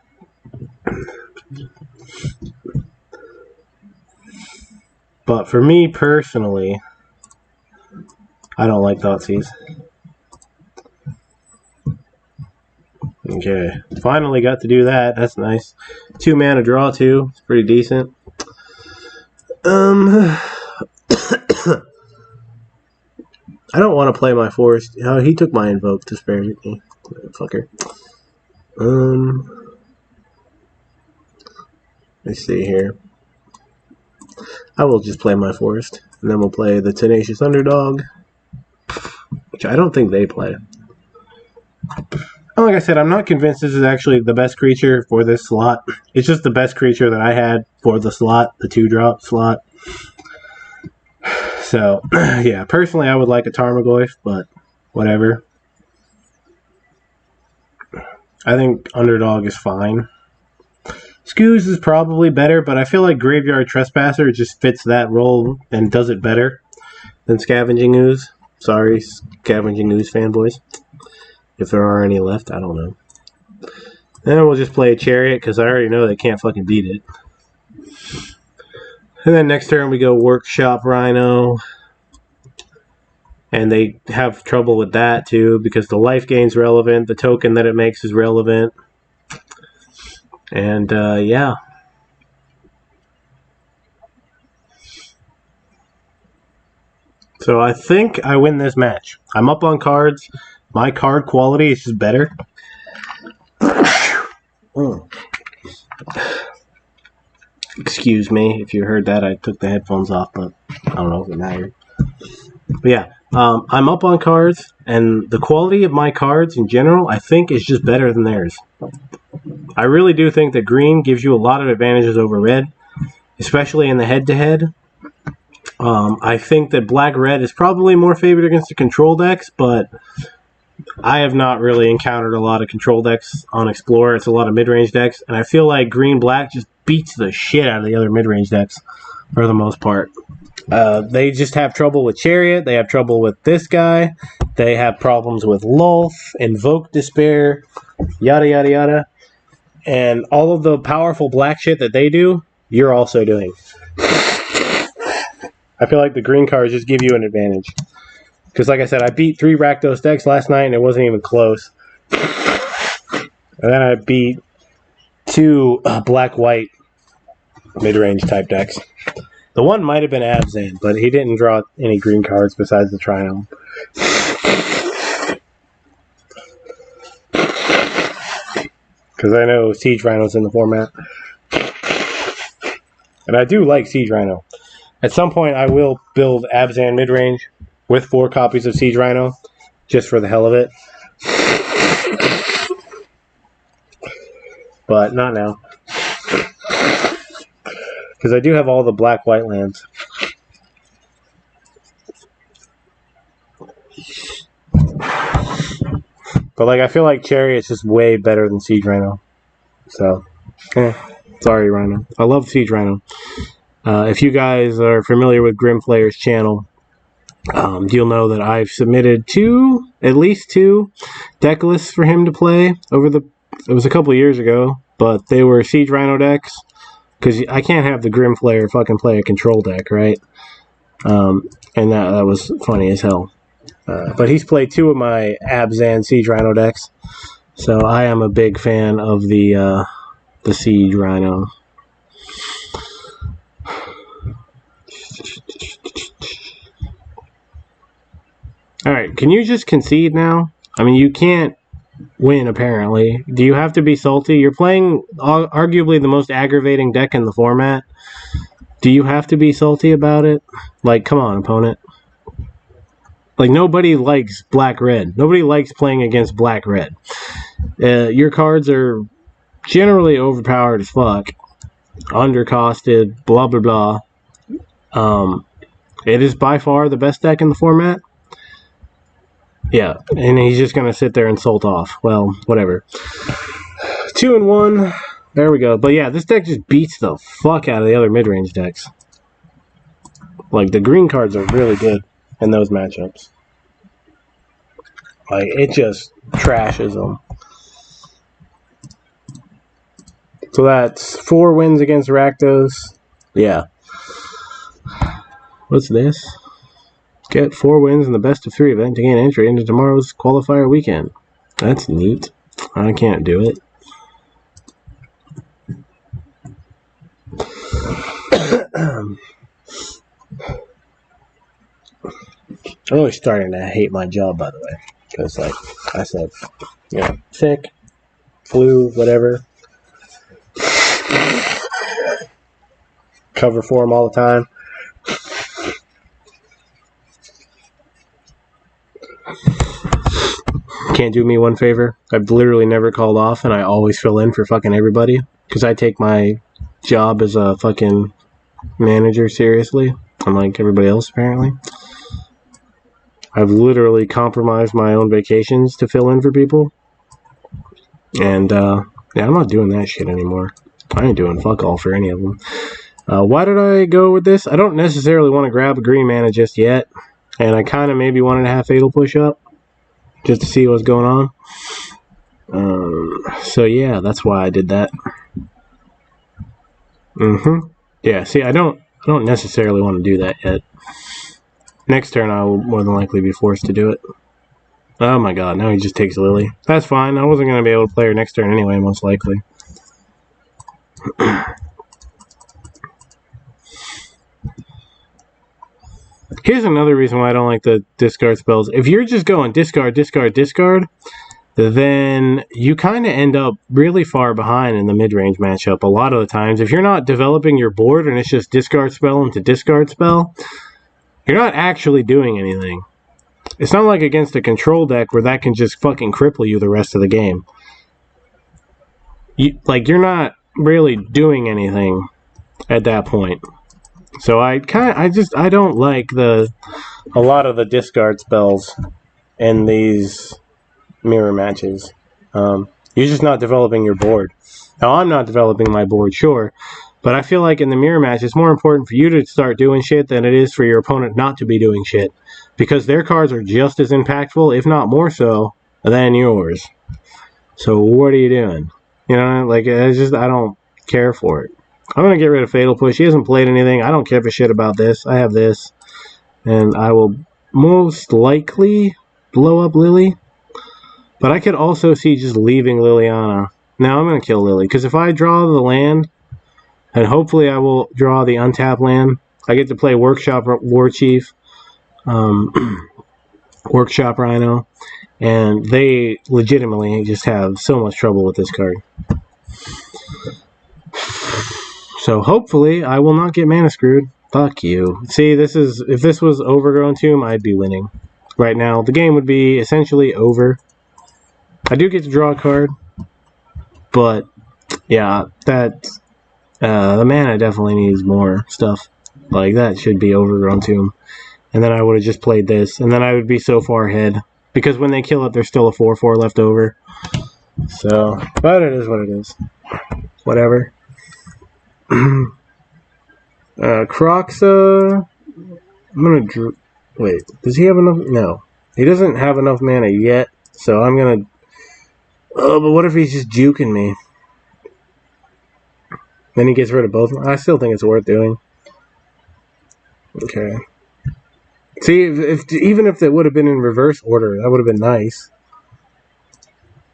But for me personally, I don't like Thoughtseize. Okay, finally got to do that. That's nice. 2 mana draw too. It's pretty decent. I don't want to play my forest. Oh, he took my invoke to spare me. Fucker. Let's see here. I will just play my forest, and then we'll play the Tenacious Underdog, which I don't think they play. Like I said, I'm not convinced this is actually the best creature for this slot. It's just the best creature that I had for the slot, the 2-drop slot. So, yeah, personally I would like a Tarmogoyf, but whatever. I think Underdog is fine. Scoos is probably better, but I feel like Graveyard Trespasser just fits that role and does it better than Scavenging Ooze. Sorry, Scavenging Ooze fanboys. If there are any left, I don't know. Then we'll just play a Chariot, because I already know they can't fucking beat it. And then next turn we go Workshop Rhino. And they have trouble with that too, because the life gain's relevant, the token that it makes is relevant. And, yeah. So I think I win this match. I'm up on cards. My card quality is just better. Excuse me if you heard that. I took the headphones off, but I don't know if it mattered. But yeah, I'm up on cards, and the quality of my cards in general, I think, is just better than theirs. I really do think that green gives you a lot of advantages over red, especially in the head-to-head. I think that black-red is probably more favored against the control decks, but I have not really encountered a lot of control decks on Explorer. It's a lot of mid-range decks, and I feel like green-black just beats the shit out of the other mid-range decks for the most part. They just have trouble with Chariot. They have trouble with this guy. They have problems with Lulth, Invoke Despair, yada, yada, yada. And all of the powerful black shit that they do, you're also doing. I feel like the green cards just give you an advantage. Because like I said, I beat 3 Rakdos decks last night and it wasn't even close. And then I beat 2 black-white mid-range type decks. The one might have been Abzan, but he didn't draw any green cards besides the Trinome. Because I know Siege Rhino's in the format. And I do like Siege Rhino. At some point, I will build Abzan mid-range with 4 copies of Siege Rhino, just for the hell of it. But not now. Because I do have all the black-white lands. But like, I feel like Chariot's just way better than Siege Rhino. So, sorry, Rhino. I love Siege Rhino. If you guys are familiar with Grimflayer's channel, you'll know that I've submitted at least two deck lists for him to play it was a couple years ago, but they were Siege Rhino decks, because I can't have the Grimflayer fucking play a control deck, right? And that was funny as hell. But he's played 2 of my Abzan Siege Rhino decks, So I am a big fan of the Siege Rhino. Alright, can you just concede now? I mean, you can't win, apparently. Do you have to be salty? You're playing arguably the most aggravating deck in the format. Do you have to be salty about it? Like, come on, opponent. Like, nobody likes black-red. Nobody likes playing against black-red. Your cards are generally overpowered as fuck. Undercosted, blah, blah, blah. It is by far the best deck in the format. Yeah, and he's just going to sit there and salt off. Well, whatever. 2-1. There we go. But yeah, this deck just beats the fuck out of the other mid-range decks. Like, the green cards are really good in those matchups. Like, it just trashes them. So that's 4 wins against Rakdos. Yeah. What's this? Get 4 wins in the best of 3 event to gain entry into tomorrow's qualifier weekend. That's neat. I can't do it. I'm really starting to hate my job, by the way. Because, like I said, you know, sick, flu, whatever. Cover for him all the time. Can't do me one favor. I've literally never called off, and I always fill in for fucking everybody. Because I take my job as a fucking manager seriously, unlike everybody else, apparently. I've literally compromised my own vacations to fill in for people. And, yeah, I'm not doing that shit anymore. I ain't doing fuck all for any of them. Why did I go with this? I don't necessarily want to grab a green mana just yet. And I kind of maybe wanted to have Fatal Push up. Just to see what's going on. So yeah, that's why I did that. Yeah, see, I don't necessarily want to do that yet. Next turn, I will more than likely be forced to do it. Oh my god, now he just takes Lily. That's fine. I wasn't going to be able to play her next turn anyway, most likely. Here's another reason why I don't like the discard spells. If you're just going discard, discard, discard, then you kind of end up really far behind in the mid-range matchup a lot of the times. If you're not developing your board and it's just discard spell into discard spell, you're not actually doing anything. It's not like against a control deck where that can just fucking cripple you the rest of the game. You're not really doing anything at that point. So I don't like a lot of the discard spells in these mirror matches. You're just not developing your board. Now, I'm not developing my board, sure, but I feel like in the mirror match, it's more important for you to start doing shit than it is for your opponent not to be doing shit, because their cards are just as impactful, if not more so, than yours. So what are you doing? You know, like, I don't care for it. I'm going to get rid of Fatal Push. He hasn't played anything. I don't give a shit about this. I have this. And I will most likely blow up Lily. But I could also see just leaving Liliana. Now I'm going to kill Lily. Because if I draw the land, and hopefully I will draw the untapped land, I get to play Workshop War Chief, Workshop Rhino, and they legitimately just have so much trouble with this card. So hopefully I will not get mana screwed. Fuck you. See, if this was Overgrown Tomb, I'd be winning. Right now, the game would be essentially over. I do get to draw a card, but yeah, the mana definitely needs more stuff. Like, that should be Overgrown Tomb. And then I would have just played this, and then I would be so far ahead. Because when they kill it, there's still a 4/4 left over. So, but it is what it is. Whatever. Croxa. I'm gonna wait. Does he have enough? No, he doesn't have enough mana yet. So I'm gonna. Oh, but what if he's just juking me? Then he gets rid of both. I still think it's worth doing. Okay. See, even if it would have been in reverse order, that would have been nice.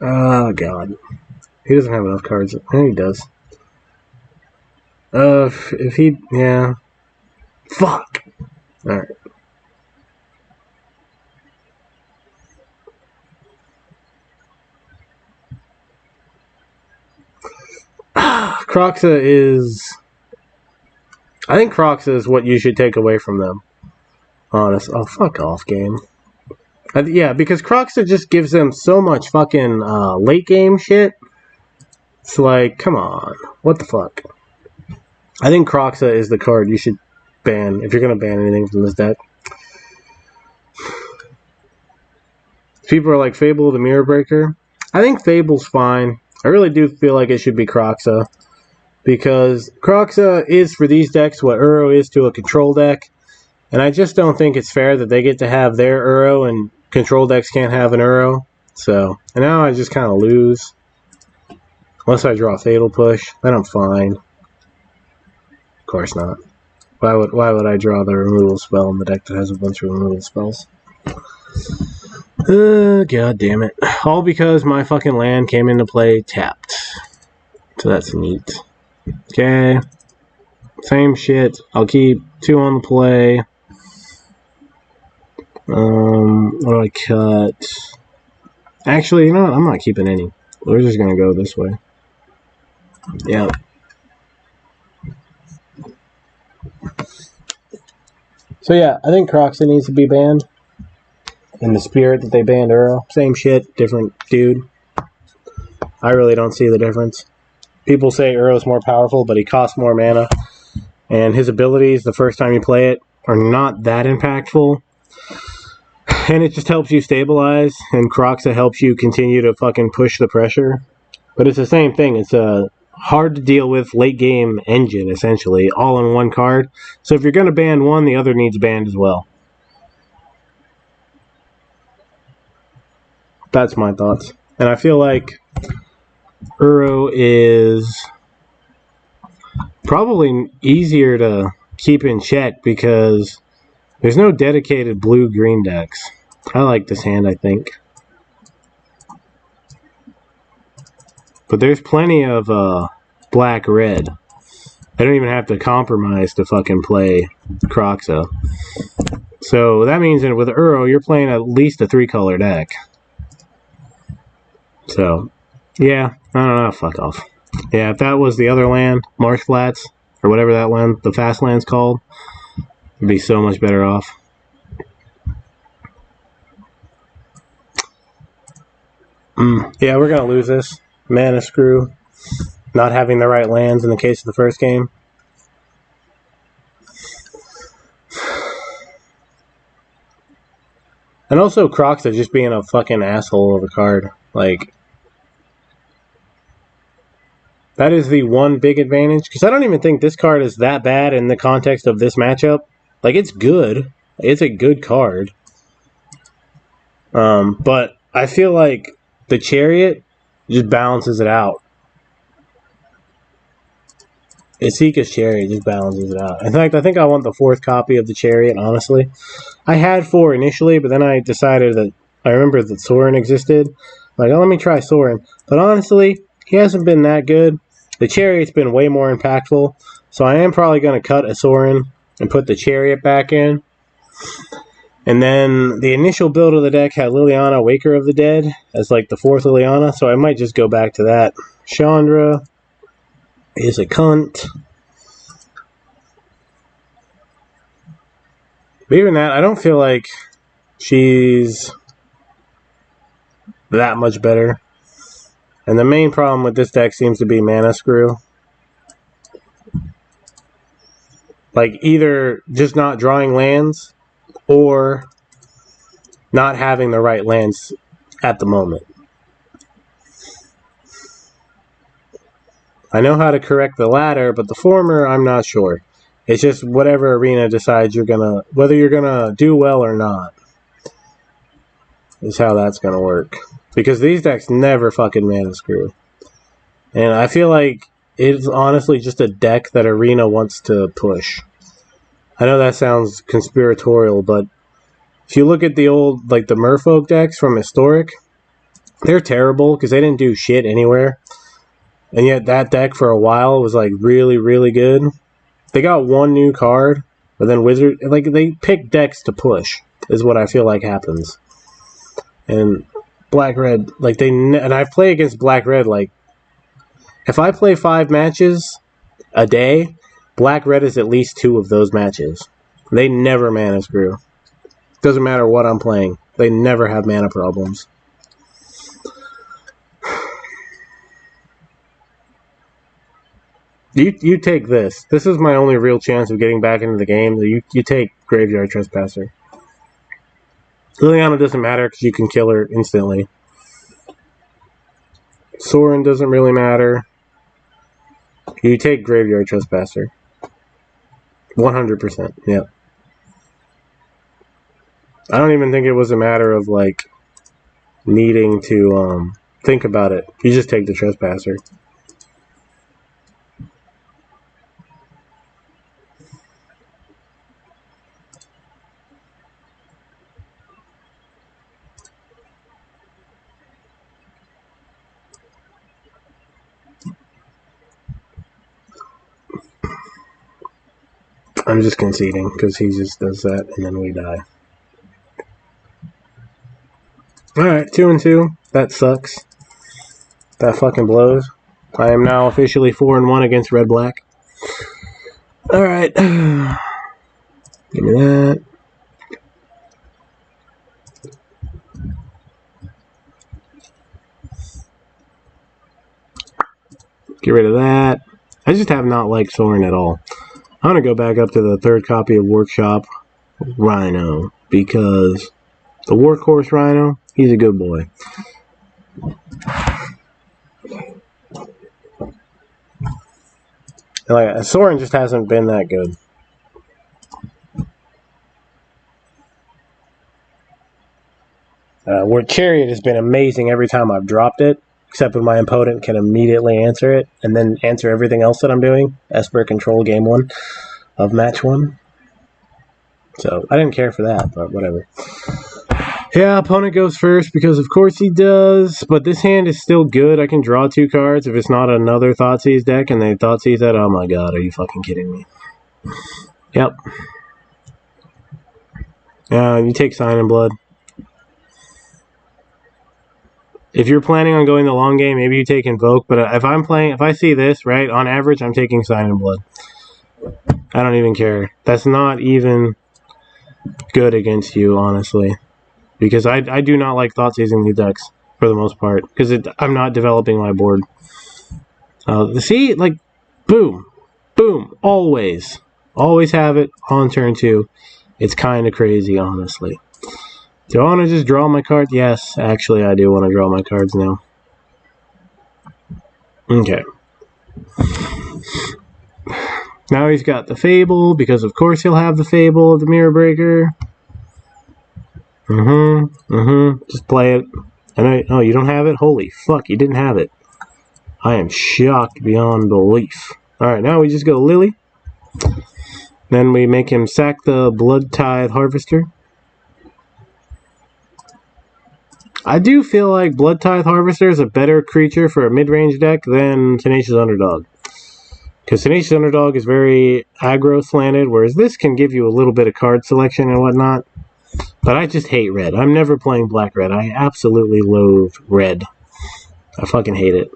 Oh, God. He doesn't have enough cards. Yeah, he does. If he... Yeah. Fuck! Alright. Croxa is... I think Croxa is what you should take away from them. Honest. Oh, fuck off, game. Yeah, because Croxa just gives them so much fucking late game shit. It's like, come on. What the fuck? I think Croxa is the card you should ban if you're going to ban anything from this deck. People are like, Fable the Mirror Breaker. I think Fable's fine. I really do feel like it should be Croxa. Because Croxa is for these decks what Uro is to a control deck. And I just don't think it's fair that they get to have their Uro and control decks can't have an Uro. So, and now I just kind of lose. Unless I draw a Fatal Push, then I'm fine. Of course not. Why would I draw the removal spell in the deck that has a bunch of removal spells? God damn it. All because my fucking land came into play tapped. So that's neat. Okay. Same shit. I'll keep 2 on the play. What do I cut? Actually, you know what? I'm not keeping any. We're just gonna go this way. Yep. So yeah, I think Croxa needs to be banned. In the spirit that they banned Uro. Same shit, different dude. I really don't see the difference. People say Uro's more powerful, but he costs more mana. And his abilities, the first time you play it, are not that impactful. And it just helps you stabilize, and Croxa helps you continue to fucking push the pressure. But it's the same thing. It's a hard to deal with late game engine, essentially, all in one card. So if you're going to ban one, the other needs banned as well. That's my thoughts. And I feel like Uro is probably easier to keep in check because there's no dedicated blue-green decks. I like this hand, I think. But there's plenty of black-red. I don't even have to compromise to fucking play Croxa. So that means that with Uro, you're playing at least a 3-color deck. So, yeah, I don't know, fuck off. Yeah, if that was the other land, Marsh Flats, or whatever that land, the fast land's called, it'd be so much better off. Yeah, we're gonna lose this. Mana screw. Not having the right lands in the case of the first game. And also Croxa just being a fucking asshole of a card. Like, that is the one big advantage. Because I don't even think this card is that bad in the context of this matchup. Like, it's good. It's a good card. But I feel like the Chariot just balances it out. Isika's Chariot just balances it out. In fact, I think I want the 4th copy of the Chariot, honestly. I had 4 initially, but then I decided that I remember that Sorin existed. Like, oh, let me try Sorin. But honestly, he hasn't been that good. The Chariot's been way more impactful. So I am probably going to cut a Sorin and put the Chariot back in. And then the initial build of the deck had Liliana, Waker of the Dead, as like the 4th Liliana. So I might just go back to that. Chandra is a cunt. But even that, I don't feel like she's that much better. And the main problem with this deck seems to be mana screw. Like, either just not drawing lands or not having the right lands at the moment. I know how to correct the latter, but the former, I'm not sure. It's just whatever arena decides whether you're gonna do well or not, is how that's gonna work. Because these decks never fucking mana screw. And I feel like it's honestly just a deck that Arena wants to push. I know that sounds conspiratorial, but if you look at the old, like the Merfolk decks from Historic, They're terrible because they didn't do shit anywhere. And yet that deck for a while was like really, really good. They got one new card, but then Wizard, like they pick decks to push, is what I feel like happens. And Black-Red, like and I play against Black-Red, like, if I play 5 matches a day, Black-Red is at least 2 of those matches. They never mana screw. Doesn't matter what I'm playing. They never have mana problems. You take this. This is my only real chance of getting back into the game. You take Graveyard Trespasser. Liliana doesn't matter because you can kill her instantly. Sorin doesn't really matter. You take Graveyard Trespasser. 100%, yeah. I don't even think it was a matter of, like, needing to think about it. You just take the Trespasser. I'm just conceding because he just does that and then we die. Alright, 2-2. That sucks. That fucking blows. I am now officially 4-1 against Red-Black. Alright. Give me that. Get rid of that. I just have not liked Sorin at all. I'm going to go back up to the 3rd copy of Workshop Rhino because the Workhorse Rhino, he's a good boy. Like, Sorin just hasn't been that good. Where Chariot has been amazing every time I've dropped it, except when my opponent can immediately answer it, and then answer everything else that I'm doing. Esper control game 1 of match 1. So, I didn't care for that, but whatever. Yeah, opponent goes first, because of course he does, but this hand is still good. I can draw 2 cards if it's not another Thoughtseize deck, and they Thoughtseize that. Oh my god, are you fucking kidding me? Yep. You take Sign in Blood. If you're planning on going the long game, maybe you take Invoke, but if I see this, right, on average, I'm taking Sign in Blood. I don't even care. That's not even good against you, honestly. Because I do not like Thoughtseizing these decks, for the most part, because I'm not developing my board. See, like, boom, boom, always. Always have it on turn 2. It's kind of crazy, honestly. Do I want to just draw my card? Yes, actually I do want to draw my cards now. Okay. Now he's got the Fable, because of course he'll have the Fable of the Mirror Breaker. Just play it. Oh, you don't have it? Holy fuck, you didn't have it. I am shocked beyond belief. Alright, now we just go Lily. Then we make him sack the Blood Tithe Harvester. I do feel like Blood Tithe Harvester is a better creature for a mid-range deck than Tenacious Underdog. Because Tenacious Underdog is very aggro slanted, whereas this can give you a little bit of card selection and whatnot. But I just hate red. I'm never playing black-red. I absolutely loathe red. I fucking hate it.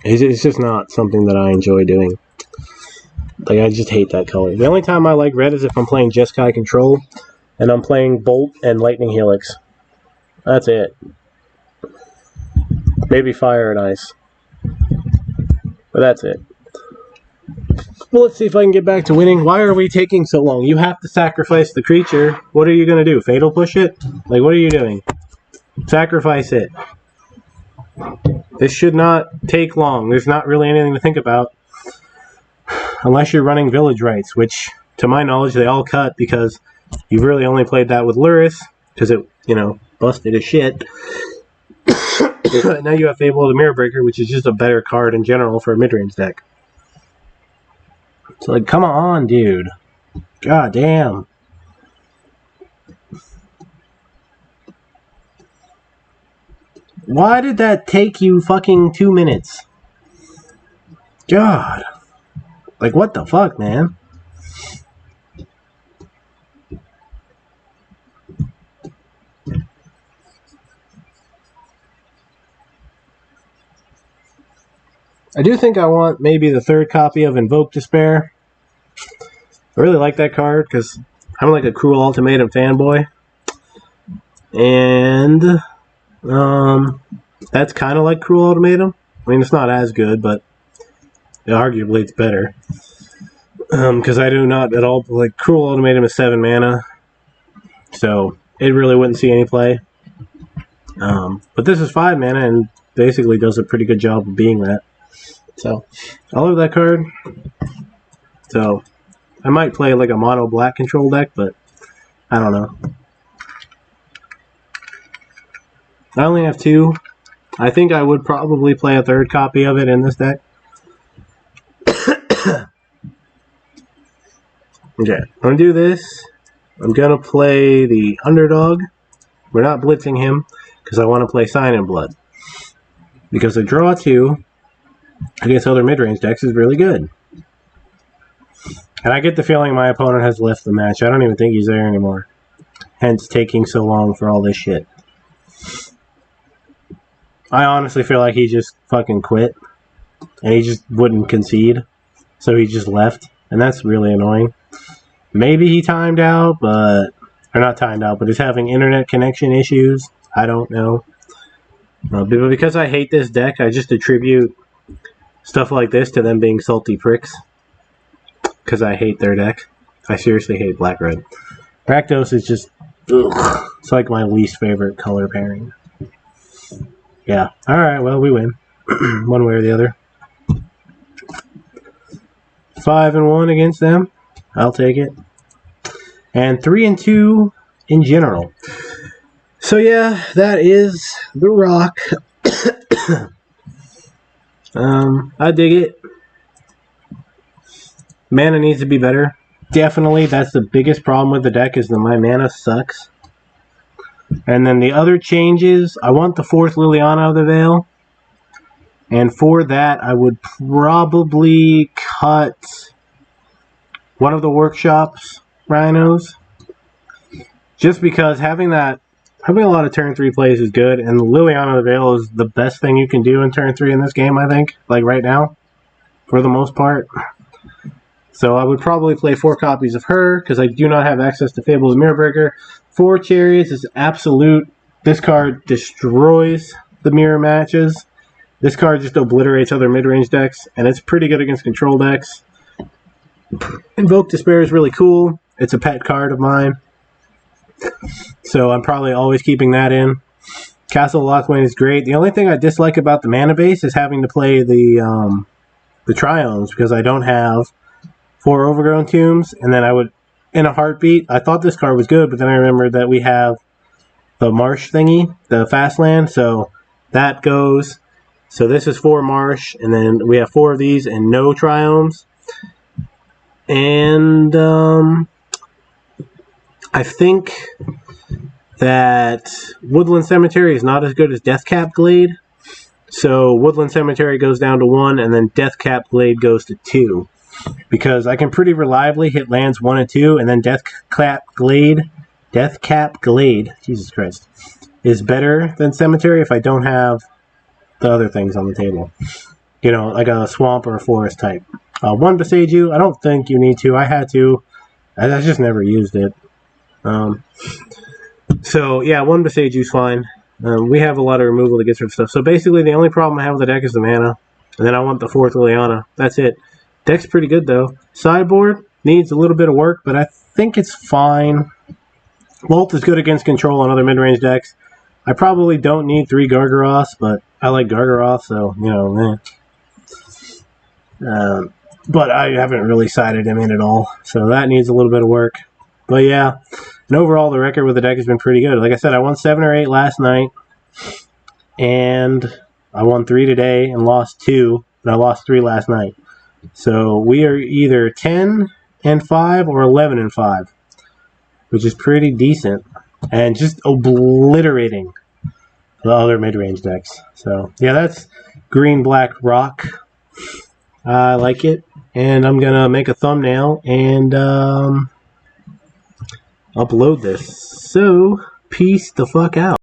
It's just not something that I enjoy doing. Like, I just hate that color. The only time I like red is if I'm playing Jeskai Control, and I'm playing Bolt and Lightning Helix. That's it. Maybe Fire and Ice. But that's it. Well, let's see if I can get back to winning. Why are we taking so long? You have to sacrifice the creature. What are you going to do? Fatal push it? Like, what are you doing? Sacrifice it. This should not take long. There's not really anything to think about. Unless you're running Village Rites, which, to my knowledge, they all cut because you've really only played that with Luris, because it, busted as shit. Now you have Fable of the Mirror Breaker, which is just a better card in general for a mid-range deck. It's like, come on, dude. God damn. Why did that take you fucking 2 minutes? God. Like, what the fuck, man? I do think I want maybe the third copy of Invoke Despair. I really like that card because I'm like a Cruel Ultimatum fanboy. And that's kind of like Cruel Ultimatum. I mean, it's not as good, but arguably it's better. Because I do not at all, like, Cruel Ultimatum is 7 mana. So it really wouldn't see any play. But this is 5 mana and basically does a pretty good job of being that. So I love that card. So I might play like a mono black control deck, but I don't know. I only have 2. I think I would probably play a third copy of it in this deck. Okay, I'm going to do this. I'm going to play the Underdog. We're not blitzing him because I want to play Sign in Blood. Because a draw 2 against other mid-range decks is really good. And I get the feeling my opponent has left the match. I don't even think he's there anymore. Hence taking so long for all this shit. I honestly feel like he just fucking quit. And he just wouldn't concede. So he just left. And that's really annoying. Maybe he timed out, but... Or not timed out, but is having internet connection issues. I don't know. But because I hate this deck, I just attribute stuff like this to them being salty pricks. Because I hate their deck. I seriously hate black-red. Rakdos is just... Ugh. It's like my least favorite color pairing. Yeah. Alright, well, we win. One way or the other. 5-1 against them. I'll take it. And 3-2 in general. So yeah, that is the rock. I dig it. Mana needs to be better. Definitely, that's the biggest problem with the deck is that my mana sucks. And then the other changes, I want the 4th Liliana of the Veil. And for that, I would probably cut one of the workshops rhinos. Just because having a lot of turn 3 plays is good, and Liliana of the Veil is the best thing you can do in turn 3 in this game, I think. Like right now, for the most part. So I would probably play 4 copies of her, because I do not have access to Fable's Mirrorbreaker. 4 Chariots is absolute. This card destroys the mirror matches. This card just obliterates other mid-range decks, and it's pretty good against control decks. Invoke Despair is really cool. It's a pet card of mine. So I'm probably always keeping that in. Castle Lochwain is great. The only thing I dislike about the mana base is having to play the Triomes, because I don't have 4 Overgrown Tombs, and then I would, in a heartbeat, I thought this card was good, but then I remembered that we have the Marsh thingy, the fast land, so that goes. So this is 4 Marsh, and then we have 4 of these and no Triomes. And I think that Woodland Cemetery is not as good as Deathcap Glade. So Woodland Cemetery goes down to 1, and then Deathcap Glade goes to 2. Because I can pretty reliably hit lands 1 and 2, and then Deathcap Glade, Jesus Christ, is better than Cemetery if I don't have the other things on the table. You know, like a swamp or a forest type. 1 Beseiju, I don't think you need to. I had to. I just never used it. So, yeah, 1 Beseiju is fine. We have a lot of removal that gets rid of stuff. So basically, the only problem I have with the deck is the mana. And then I want the 4th Liliana. That's it. Deck's pretty good, though. Sideboard needs a little bit of work, but I think it's fine. Bolt is good against control on other mid-range decks. I probably don't need 3 Gargaroths, but I like Gargaroth, so, you know, but I haven't really sided him in at all, so that needs a little bit of work. But yeah, and overall the record with the deck has been pretty good. Like I said, I won 7 or 8 last night, and I won 3 today and lost 2, and I lost 3 last night. So we are either 10-5 or 11-5, which is pretty decent, and just obliterating the other mid-range decks. So yeah, that's green black rock. I like it, and I'm gonna make a thumbnail and upload this. So peace the fuck out.